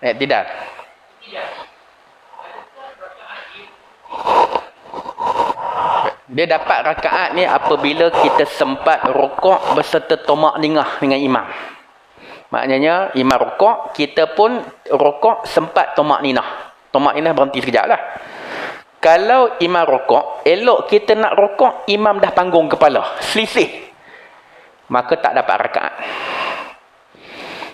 Tidak. Dia dapat rakaat ni apabila kita sempat rukuk berserta tomak ningah dengan imam. Maknanya imam rukuk, kita pun rukuk sempat tomak ninah. Tomak ninah berhenti sekejap lah. Kalau imam rukuk, elok kita nak rukuk, imam dah panggung kepala, selisih, maka tak dapat rakaat.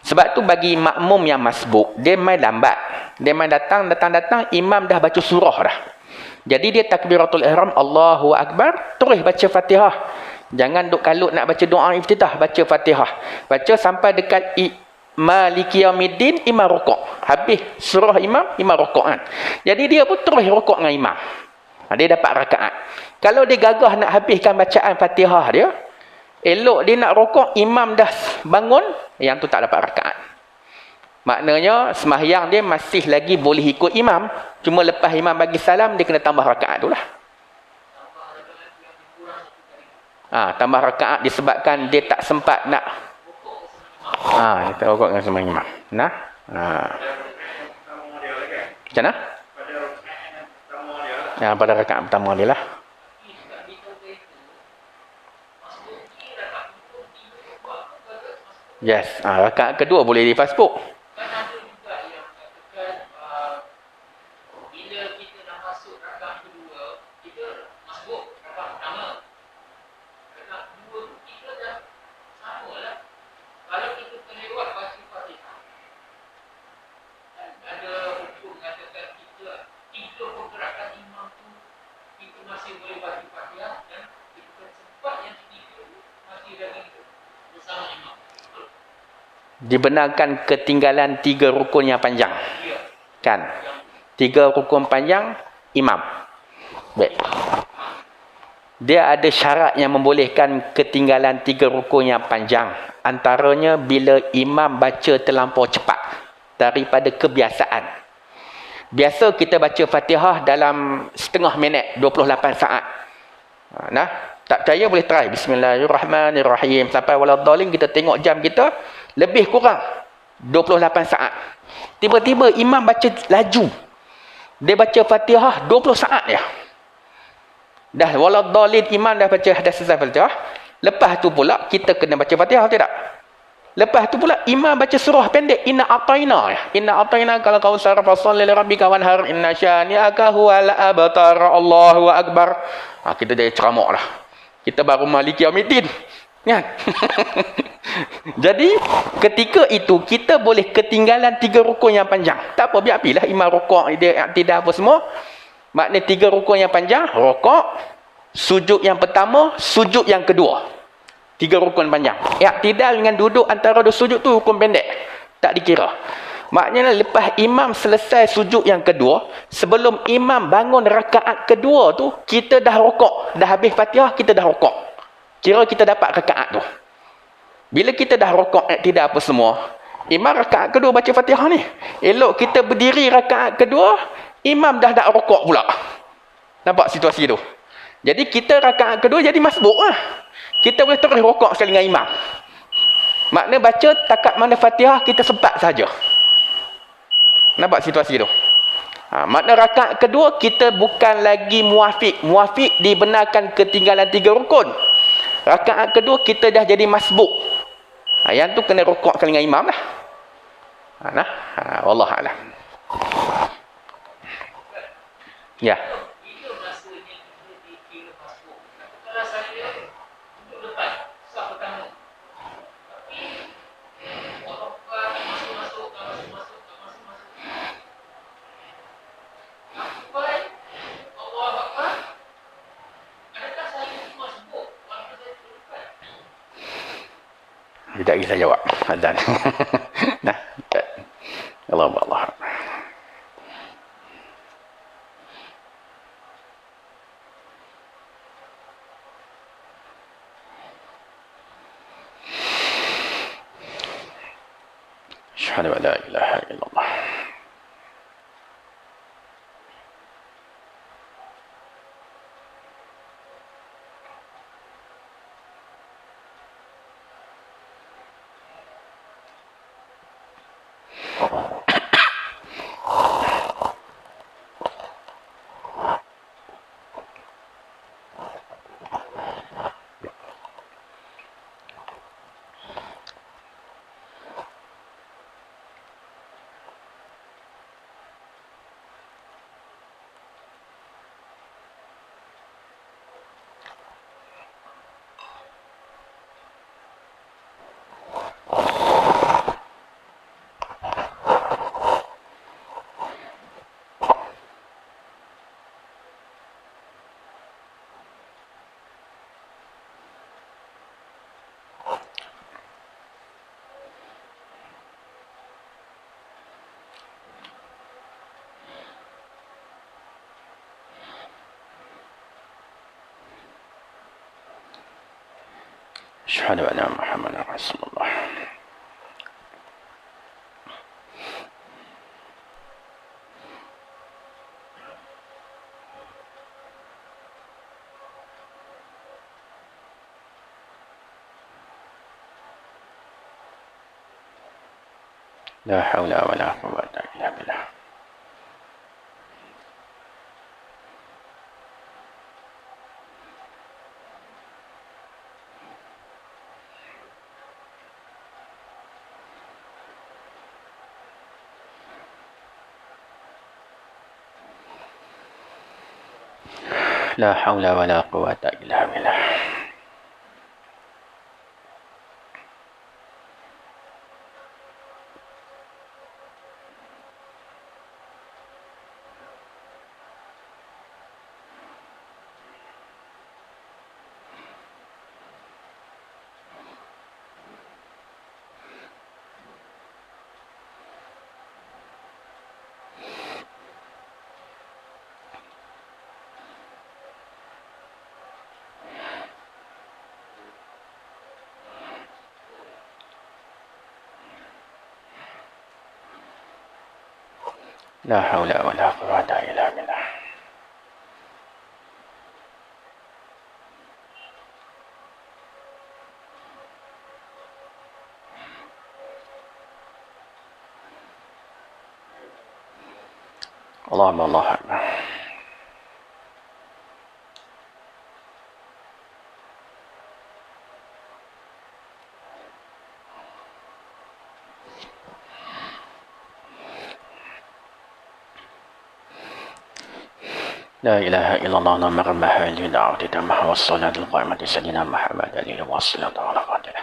Sebab tu bagi makmum yang masbuk, dia main lambat. Dia main datang, imam dah baca surah dah. Jadi dia takbiratul ihram, Allahu Akbar, terus baca Fatihah. Jangan duk kalut nak baca doa iftitah, baca Fatihah. Baca sampai dekat Maliki Yaumiddin, imam rukuk. Habis surah imam rukuk kan. Jadi dia pun terus rukuk dengan imam. Dia dapat rakaat. Kalau dia gagah nak habiskan bacaan Fatihah dia, elok dia nak rukuk, imam dah bangun, yang tu tak dapat rakaat. Maknanya sembahyang dia masih lagi boleh ikut imam, cuma lepas imam bagi salam dia kena tambah rakaat tu lah. Tambah rakaat disebabkan dia tak sempat nak kita rukuk dengan sembahyang imam. Nah. Macam mana? Pada rakaat pertama dia lah. Yes. Rakaat kedua boleh difasbuk. dibenarkan ketinggalan 3 rukun yang panjang. Kan? 3 rukun panjang, imam. Baik. Dia ada syarat yang membolehkan ketinggalan 3 rukun yang panjang. Antaranya bila imam baca terlampau cepat daripada kebiasaan. Biasa kita baca Fatihah dalam setengah minit, 28 saat. Nah, tak percaya boleh try. Bismillahirrahmanirrahim. Sampai waladhdallin, kita tengok jam kita, lebih kurang 28 saat. Tiba-tiba imam baca laju. Dia baca Fatihah 20 saat ya. Dah waladhdallin, imam dah baca dah selesai Fatihah. Lepas tu pula kita kena baca Fatihah tidak? Lepas tu pula imam baca surah pendek, inna ataina ya. Inna ataina kalau kau sarfa fasholli li rabbika wanhar inna syani'aka huwal abtar. Allahu akbar. Kita jadi ceramah lah. Kita baru maliki yaumiddin. Kan? Jadi ketika itu kita boleh ketinggalan 3 rukun yang panjang. Tak apa, biar apilah imam rukuk dia tidak apa semua. Maknanya 3 rukun yang panjang, rukuk, sujud yang pertama, sujud yang kedua. 3 rukun panjang. Iktidal dengan duduk antara 2 sujud tu rukun pendek. Tak dikira. Maknanya lepas imam selesai sujud yang kedua, sebelum imam bangun rakaat kedua tu, kita dah rukuk. Dah habis Fatihah, kita dah rukuk. Kira kita dapat rakaat tu. Bila kita dah rukuk iktidal apa semua, imam rakaat kedua baca Fatihah ni. Elok kita berdiri rakaat kedua, imam dah tak rukuk pula. Nampak situasi tu? Jadi kita rakaat kedua jadi masbuk lah. Kita boleh terus rukuk sekali dengan imam. Makna baca takat mana Fatihah kita sempat saja. Nampak situasi tu? Makna rakaat kedua kita bukan lagi muafiq. Muafiq dibenarkan ketinggalan 3 rukun. Rakaat kedua kita dah jadi masbuk. Yang tu kena rukuk sekali dengan imam lah. Wallahualam. Ya. Tidak bisa jawab. Azan. Nah, Allah. Asyhadu an la ilaha illallah. Asyhadu anna Muhammadar Rasulullah. La haula wa la quwwata illa billah. La haula wa la quwwata illa billah. La haula wala quwwata illa billah. Allahumma Allah akbar. لا إله إلا الله نمر محل دعوة تمح والصلاة القائمة سيدنا محمد عليه والصلاة على قدره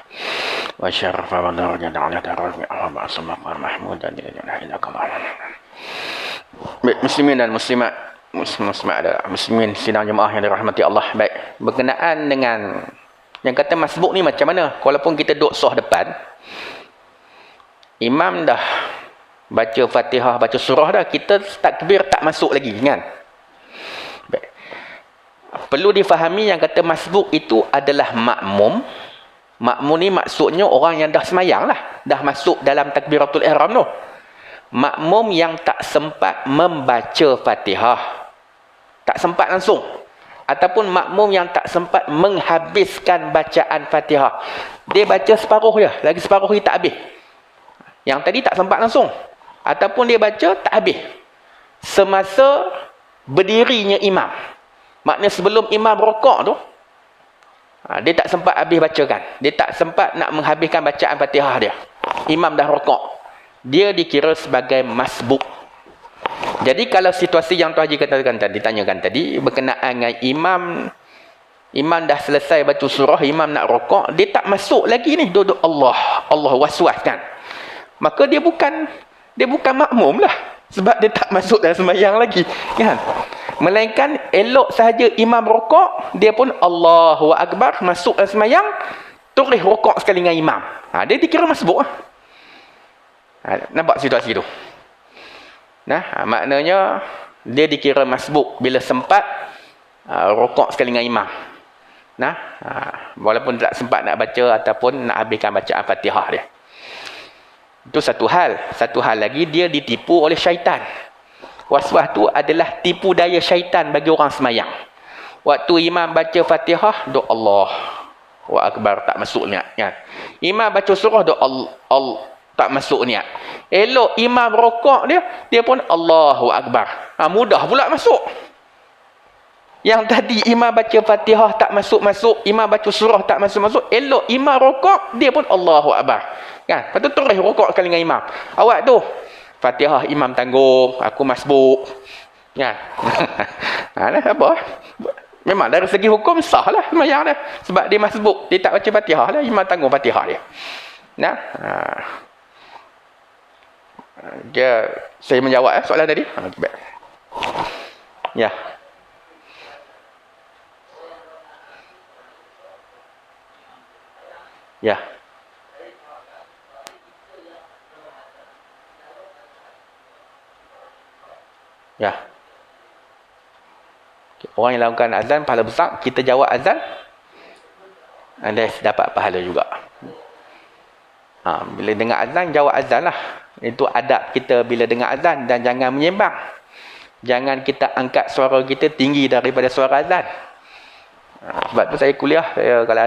وشرف ودرجة على درجة أربع سمقا محمودا إلى كمال. Muslimin dan muslimat, muslimin sidang jemaah yang dirahmati Allah. Baik, berkenaan dengan yang kata masbuk ni macam mana? Walaupun kita duduk soh depan, imam dah baca Fatihah, baca surah dah, kita takbir tak masuk lagi kan? Baik. Perlu difahami yang kata masbuk itu adalah makmum. Makmum ni maksudnya orang yang dah semayang lah, dah masuk dalam takbiratul ihram tu. Makmum yang tak sempat membaca Fatihah, tak sempat langsung, ataupun makmum yang tak sempat menghabiskan bacaan Fatihah. Dia baca separuh je, lagi separuh dia tak habis. Yang tadi tak sempat langsung, ataupun dia baca tak habis semasa berdirinya imam. Maknanya sebelum imam rokok tu, dia tak sempat habis bacakan, dia tak sempat nak menghabiskan bacaan Fatihah dia, imam dah rokok, dia dikira sebagai masbuk. Jadi kalau situasi yang Tuan Haji katakan tadi, ditanyakan tadi berkenaan dengan imam dah selesai baca surah, imam nak rokok, dia tak masuk lagi ni, duduk Allah waswas kan, maka dia bukan makmum lah, sebab dia tak masuk dalam sembahyang lagi kan. Melainkan elok sahaja imam rokok, dia pun Allahu Akbar, masuk dalam sembahyang, terus rokok sekali dengan imam. Dia dikira masbuk lah. Nampak situasi tu? Maknanya dia dikira masbuk bila sempat rokok sekali dengan imam. Walaupun tak sempat nak baca ataupun nak habiskan bacaan Fatihah dia. Itu satu hal. Satu hal lagi, dia ditipu oleh syaitan. Waswas tu adalah tipu daya syaitan bagi orang semayang. Waktu imam baca Fatihah, doa Allah wa akbar, tak masuk niat kan. Imam baca surah, doa Allah, tak masuk niat. Elok imam rokok dia pun Allahu Akbar. Mudah pula masuk. Yang tadi imam baca Fatihah tak masuk-masuk, imam baca surah tak masuk-masuk, elok imam rokok, dia pun Allahu Akbar. Kan? Lepas tu terus rokok sekali dengan imam. Awak tu, Fatihah imam tanggung, aku masbuk. Kan? Apa? Memang dari segi hukum sah lah sembahyang dia. Sebab dia masbuk, dia tak baca Fatihah lah, imam tanggung Fatihah dia. Saya menjawab soalan tadi. Baik. Ya. Ya. Ya. Orang yang lakukan azan pahala besar, kita jawab azan, anda dapat pahala juga. Bila dengar azan, jawab azan lah. Itu adab kita bila dengar azan, dan jangan menyembang. Jangan kita angkat suara kita tinggi daripada suara azan. Sebab tu saya kuliah, kalau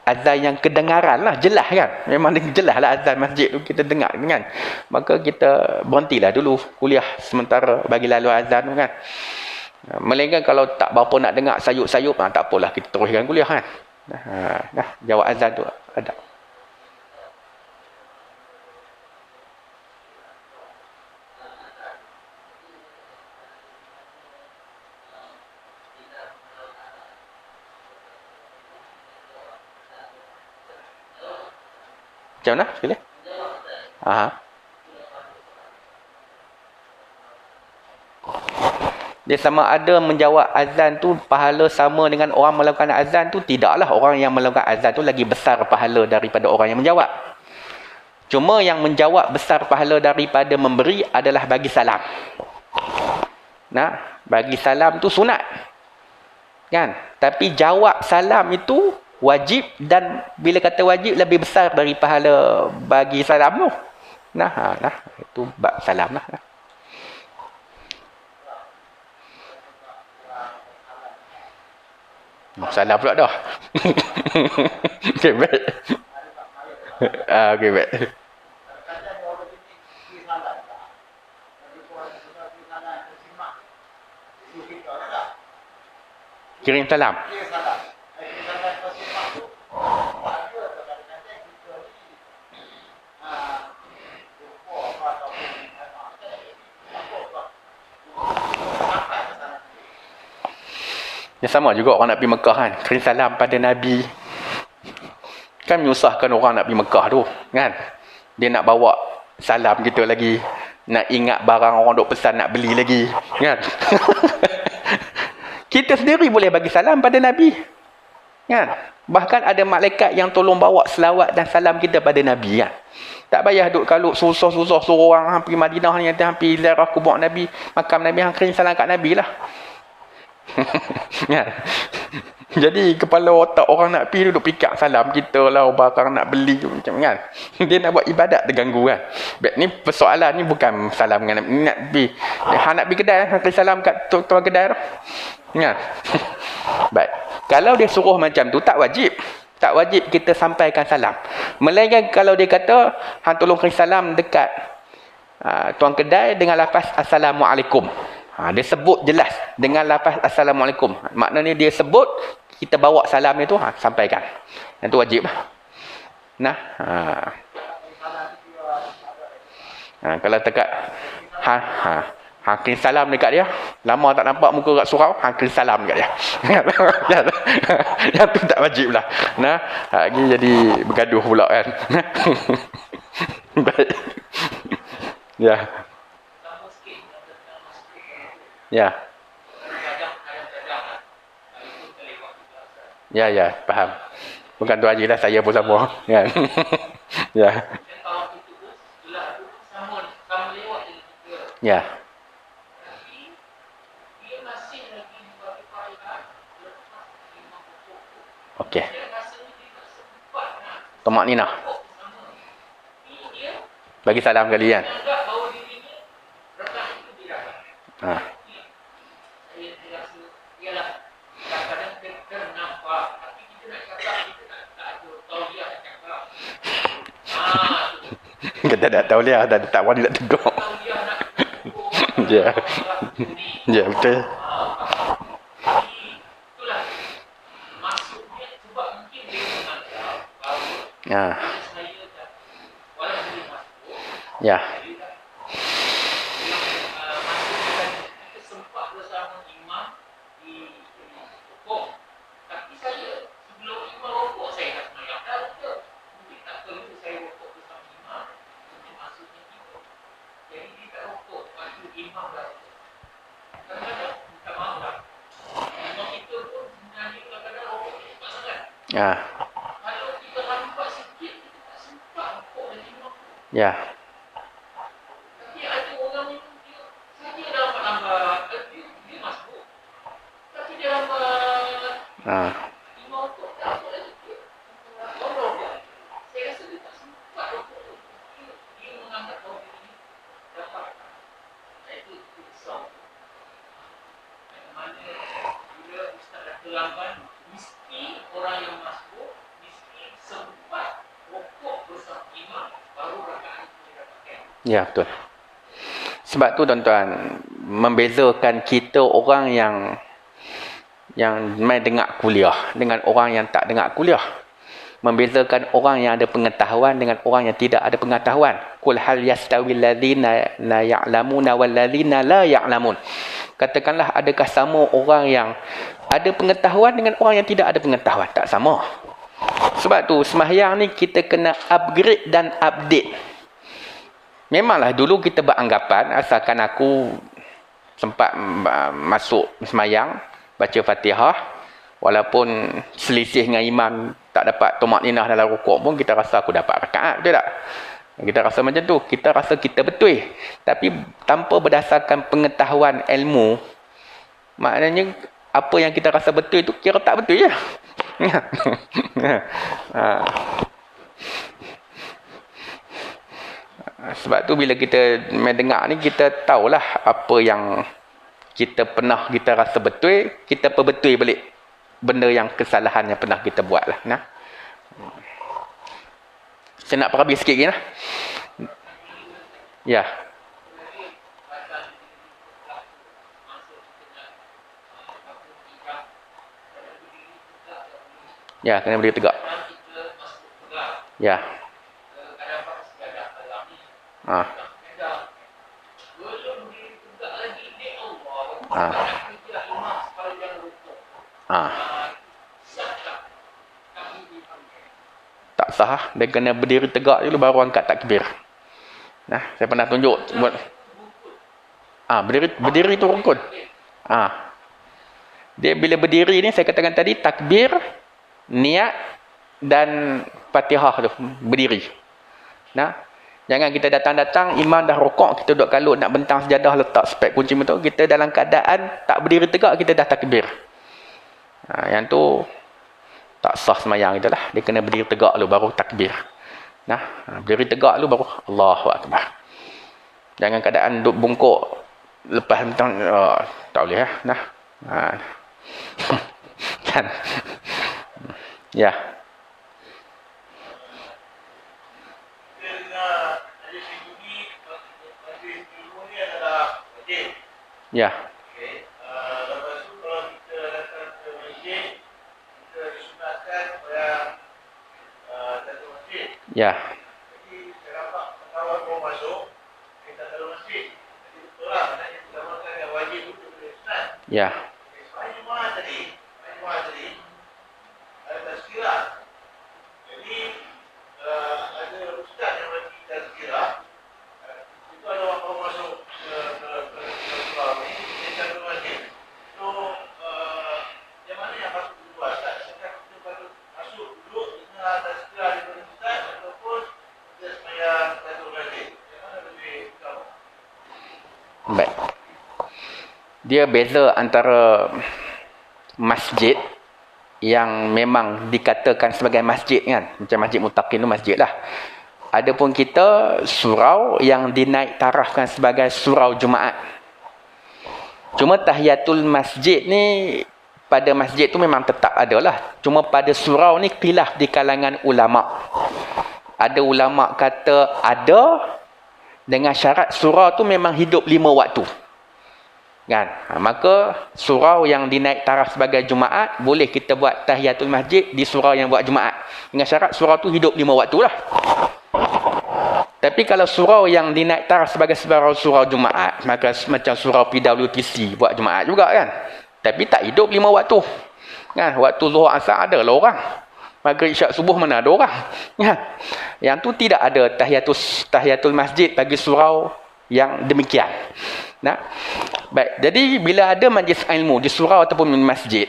azan yang kedengaran lah, jelas kan. Memang jelas lah azan masjid tu kita dengar kan. Maka kita berhentilah dulu kuliah sementara bagi lalu azan tu kan. Melainkan kalau tak berapa nak dengar sayup-sayup, tak apalah, kita teruskan kuliah kan. Jawab azan tu adab. Macam mana? Sekali? Dia sama ada menjawab azan tu pahala sama dengan orang melakukan azan tu, tidaklah. Orang yang melakukan azan tu lagi besar pahala daripada orang yang menjawab. Cuma yang menjawab besar pahala daripada memberi adalah bagi salam. Bagi salam tu sunat. Kan? Tapi jawab salam itu wajib, dan bila kata wajib lebih besar dari pahala bagi salam tu. Itu bab salam lah. Salah pula dah. Okey, baik. Okey, baik. Kirim salam. Ya, sama juga orang nak pergi Mekah kan. Kirim salam pada Nabi. Kan menyusahkan orang nak pergi Mekah tu. Kan? Dia nak bawa salam kita lagi. Nak ingat barang orang duk pesan nak beli lagi. Kan? Kita sendiri boleh bagi salam pada Nabi. Kan? Bahkan ada malaikat yang tolong bawa selawat dan salam kita pada Nabi. Kan? Tak payah duk kalau susah-susah suruh orang pergi Madinah ni, hampir ziarah kubur Nabi, makam Nabi, hang kirim salam kat Nabi lah. Ya. Jadi kepala otak orang nak pergi duduk pikir salam kita lah, barang nak beli macam kan. Dia nak buat ibadat terganggu kan. Baik, ni persoalan ni bukan salam dengan Nabi. Ni nak pergi, hang nak pergi kedai, hang kirim salam kat tuan kedai lah. Kan? Baik. Kalau dia suruh macam tu tak wajib. Tak wajib kita sampaikan salam. Melainkan kalau dia kata hang tolong kirim salam dekat tuan kedai dengan lafaz Assalamualaikum. Dia sebut jelas dengan lafaz Assalamualaikum. Maknanya dia sebut, kita bawa salam itu, sampaikan. Itu wajib. Nah, kalau dekat kirim salam dekat dia, lama tak nampak muka kat surau, kirim salam dekat dia. Yang tu tak wajib lah. Nah, ini jadi bergaduh pula kan. Baik. Ya. Ya. Ya, faham. Bukan tu aja lah, saya pun sama. Kan? Ya. Ya. Okey. Tomak Nina. Bagi salam kali kan. Kita tak tahu dia, tak wani nak tegur. Ya. Ya, betul. Ya. Ya. Ya. Ya. Ya, betul. Sebab tu tuan-tuan, membezakan kita orang yang main dengar kuliah dengan orang yang tak dengar kuliah. Membezakan orang yang ada pengetahuan dengan orang yang tidak ada pengetahuan. Qul hal yastawil ladzina la ya'lamuna wal ladzina la ya'lamun. Katakanlah, adakah sama orang yang ada pengetahuan dengan orang yang tidak ada pengetahuan? Tak sama. Sebab tu sembahyang ni kita kena upgrade dan update. Memanglah dulu kita beranggapan asalkan aku sempat masuk sembahyang, baca Fatihah, walaupun selisih dengan imam, tak dapat tomak ninah dalam rukuk pun kita rasa aku dapat rakaat, betul tak? Kita rasa macam tu, kita rasa kita betul. Tapi tanpa berdasarkan pengetahuan ilmu, maknanya apa yang kita rasa betul itu kira tak betul je. Sebab tu bila kita mendengar ni, kita tahulah apa yang kita pernah kita rasa betul, kita perbetul balik. benda yang kesalahan yang pernah kita buat lah. Nah, saya nak perhabis sikit lagi lah. Ya. Ya, kena berdiri tegak. Ya. Ah. Ah. Ah. Tak sah. Dia kena berdiri tegak dulu baru angkat takbir. Nah, saya pernah tunjuk buat. Berdiri itu rukun. Dia bila berdiri ni saya katakan tadi takbir, niat dan Fatihah tu berdiri. Nah, jangan kita datang-datang imam dah rukuk, kita duduk kalut nak bentang sejadah letak spek kunci betul, kita dalam keadaan tak berdiri tegak kita dah takbir. Yang tu tak sah semayang itulah. Dia kena berdiri tegak dulu baru takbir. Nah, berdiri tegak dulu baru Allahu Akbar. Jangan keadaan duduk bungkuk lepas bentang tak boleh ya. Nah. Kan. Ya. Ya. Lepas tu kalau kita datang ke masjid, kita disunatkan pada satu masjid. Ya. Jadi saya nampak kawan mau masuk, kita dalam masjid. Jadi betul lah, maknanya kita makan yang wajib itu boleh sunat. Ya. Semain Jumaat tadi ada tazkirah. Jadi ada ustaz yang bagi tazkirah. Itu ada orang mau masuk ke surau ni, dia satu masjid. So, yang mana yang patut dibuat? Sedangkan kita patut masuk dulu dengan tazkirah daripada ustaz ataupun kita semayang satu masjid. Yang mana lebih utama? Baik. Dia beza antara masjid yang memang dikatakan sebagai masjid kan. Macam masjid Muttaqin tu masjid lah. Adapun kita surau yang dinaik tarafkan sebagai surau Jumaat. Cuma tahiyatul masjid ni pada masjid tu memang tetap ada lah. Cuma pada surau ni khilaf di kalangan ulama'. Ada ulama' kata ada dengan syarat surau tu memang hidup 5 waktu. Kan? Maka surau yang dinaik taraf sebagai Jumaat boleh kita buat tahiyatul masjid di surau yang buat Jumaat. Dengan syarat surau tu hidup 5 waktu lah. Tapi kalau surau yang dinaik taraf sebagai surau Jumaat, maka macam surau PWTC buat Jumaat juga kan. Tapi tak hidup 5 waktu. Kan? Waktu Zuhur Asar ada lah orang. Maghrib Isyak Subuh mana ada orang. Kan? Yang tu tidak ada tahiyatul masjid bagi surau yang demikian. Nah, baik. Jadi bila ada majlis ilmu di surau ataupun di masjid,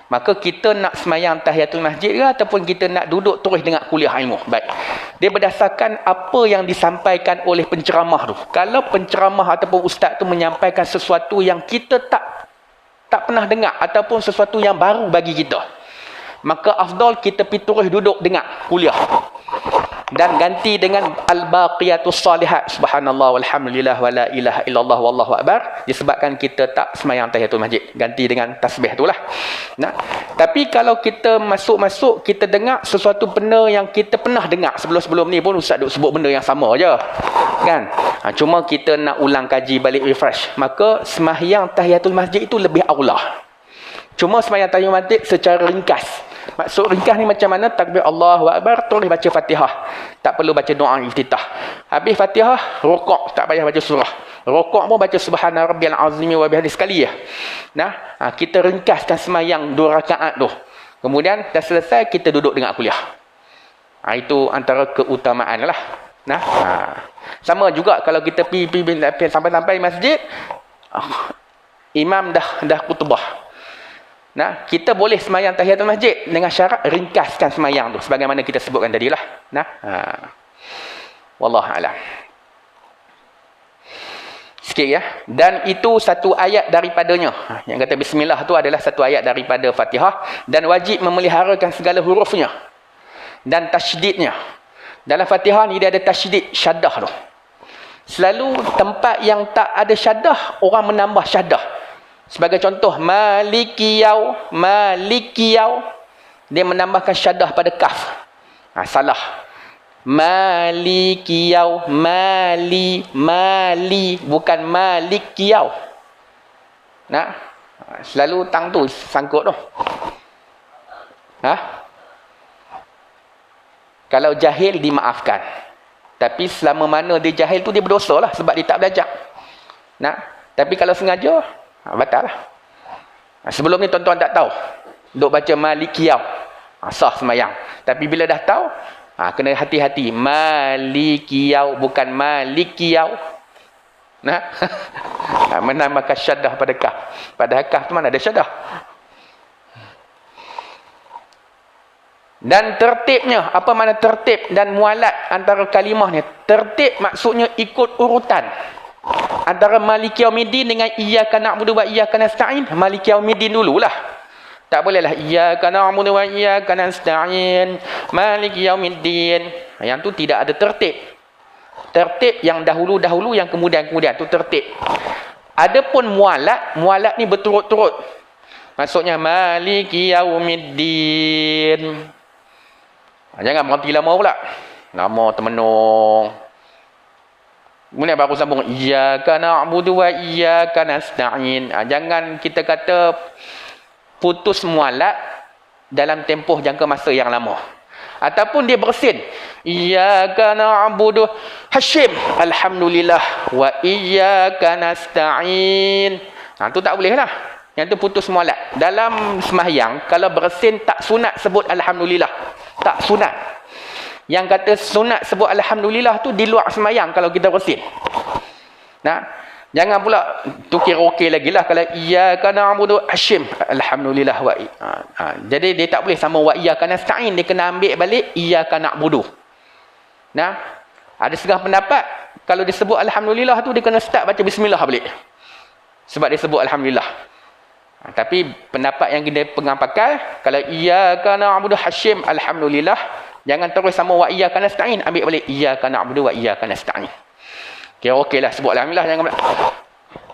maka kita nak semayang tahiyatul masjid ke ataupun kita nak duduk terus dengan kuliah ilmu. Baik. Dia berdasarkan apa yang disampaikan oleh penceramah tu. Kalau penceramah ataupun ustaz tu menyampaikan sesuatu yang kita tak pernah dengar ataupun sesuatu yang baru bagi kita, maka afdal kita pergi terus duduk dengar kuliah. Dan ganti dengan al-baqiyatus salihat, subhanallah walhamdulillah wala ilaha illallah wallahu akbar, disebabkan kita tak semayang tahiyatul masjid. Ganti dengan tasbih itulah. Nah, tapi kalau kita masuk kita dengar sesuatu benda yang kita pernah dengar sebelum ni pun ustaz duk sebut benda yang sama aja. Kan? Cuma kita nak ulang kaji balik refresh, maka semayang tahiyatul masjid itu lebih aula. Cuma semayang tahiyatul masjid secara ringkas. Maksud ringkas ni macam mana? Takbir Allahu Akbar, terus baca Fatihah. Tak perlu baca doa iftitah. Habis Fatihah, rukuk, tak payah baca surah. Rukuk pun baca subhana rabbiyal azimi wa bihamdihi sekali ya. Nah, kita ringkaskan semayang 2 rakaat tu. Kemudian dah selesai kita duduk dengar kuliah. Itu antara keutamaan lah. Nah, sama juga kalau kita pergi sampai masjid, imam dah khutbah. Nah, kita boleh semayang tahiyatul masjid dengan syarat ringkaskan semayang tu sebagaimana kita sebutkan tadilah. Nah, wallahu a'lam. Sikit ya. Dan itu satu ayat daripadanya. Yang kata bismillah tu adalah satu ayat daripada Fatihah dan wajib memeliharakan segala hurufnya dan tasydidnya. Dalam Fatihah ni dia ada tasydid syaddah tu. Selalu tempat yang tak ada syaddah orang menambah syaddah. Sebagai contoh, malikiyau, dia menambahkan syaddah pada kaf. Salah. Malikiyau, mali, bukan malikiyau. Selalu tang tu sangkut tu. Kalau jahil dimaafkan. Tapi selama mana dia jahil tu dia berdosa lah sebab dia tak belajar. Tapi kalau sengaja, batal lah. Sebelum ni tuan-tuan tak tahu. Duk baca malikiyau. Sah semayang. Tapi bila dah tahu, kena hati-hati. Malikiyau bukan malikiyau. Menambahkan syaddah pada kaf. Padahal kaf tu mana ada syaddah. Dan tertibnya, apa makna tertib dan mualat antara kalimah ni? Tertib maksudnya ikut urutan. Antara Maliki Yaumiddin dengan Iyyaka na'budu wa iyyaka nasta'in, Maliki Yaumiddin dululah. Tak bolehlah Iyyaka na'budu wa iyyaka nasta'in, Maliki Yaumiddin. Yang tu tidak ada tertib. Tertib yang dahulu-dahulu, yang kemudian-kemudian tu tertib. Adapun mualat ni berturut-turut. Maksudnya Maliki Yaumiddin. Jangan berhenti lama pula. Lama termenung. Kemudian baru sambung Iyyaka na'budu wa iyyaka nasta'in. Jangan kita kata putus mualat dalam tempoh jangka masa yang lama. Ataupun dia bersin. Iyyaka na'budu Hashim. Alhamdulillah. Wa iyyaka nasta'in. Tu tak boleh lah. Yang tu putus mualat. Dalam sembahyang, kalau bersin tak sunat sebut Alhamdulillah. Tak sunat. Yang kata sunat sebut Alhamdulillah tu di luar sembahyang kalau kita bersin. Jangan pula tu kira okey lagi lah kalau Iyyaka na'budu Hashim. Alhamdulillah wa jadi dia tak boleh sama wa iyyaka nasta'in. Dia kena ambil balik Iyyaka na'budu. Ada setengah pendapat kalau disebut Alhamdulillah tu dia kena start baca Bismillah balik. Sebab dia sebut Alhamdulillah. Tapi pendapat yang kita pegang pakai, kalau Iyyaka na'budu Hashim, Alhamdulillah, jangan terus sama wa iyyaka nasta'in, ambil balik Iyyaka na'budu wa iyyaka nasta'in. Kira okey lah sebut Alhamdulillah, jangan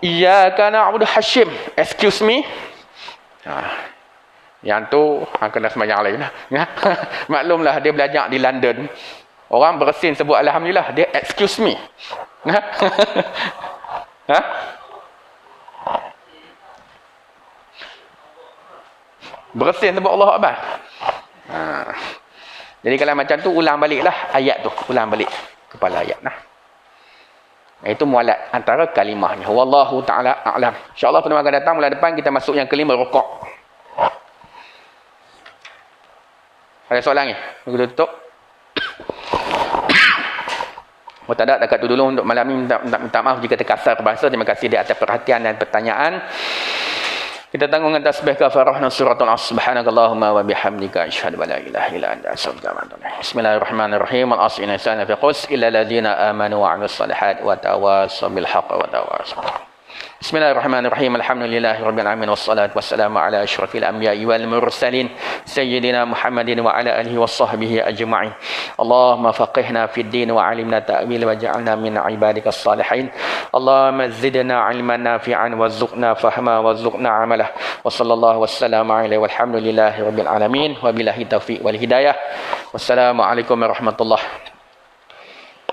Iyyaka na'budu Hashim, excuse me. Yang tu kena sembahyang lain lah. Maklumlah dia belajar di London. Orang bersin sebut Alhamdulillah, dia excuse me. Bersin sebut Allah Akbar. Jadi kalau macam tu ulang baliklah ayat tu, ulang balik kepala ayat. Itu mualat antara kalimahnya. Wallahu taala a'lam. Insya-Allah pada akan datang bulan depan kita masuk yang kelima rukuk. Ada soalan ni? Kita tutup. Tak ada, dekat tu dulu untuk malam ni. Minta maaf jika terkasar berbahasa. Terima kasih di atas perhatian dan pertanyaan. Kita tanggung dengan tasbih kafarah dan suratul Asr. Subhanakallahumma wa bihamdika asyhadu an la ilaha illa anta astaghfiruka wa atubu ilaik. Bismillahirrahmanirrahim. Al-asr inna insana fi khusr illa alladziina aamanu wa 'amilus shalihaati wa tawassaw bil haqqi wa tawassaw. Bismillahirrahmanirrahim. Alhamdulillahirabbil alamin wassalatu wassalamu ala asyrafil anbiya'i wal mursalin sayyidina Muhammadin wa ala alihi washabbihi ajma'in. Allahumma faqihna fid din wa 'allimna ta'wil wa ja'alna min 'ibadikas salihin. Allahumma zidna 'ilman nafi'an warzuqna fahma warzuqna 'amala. Wa sallallahu wassalamu alaihi walhamdulillahirabbil alamin wa billahi taufiq wal hidayah. Wassalamu alaikum warahmatullahi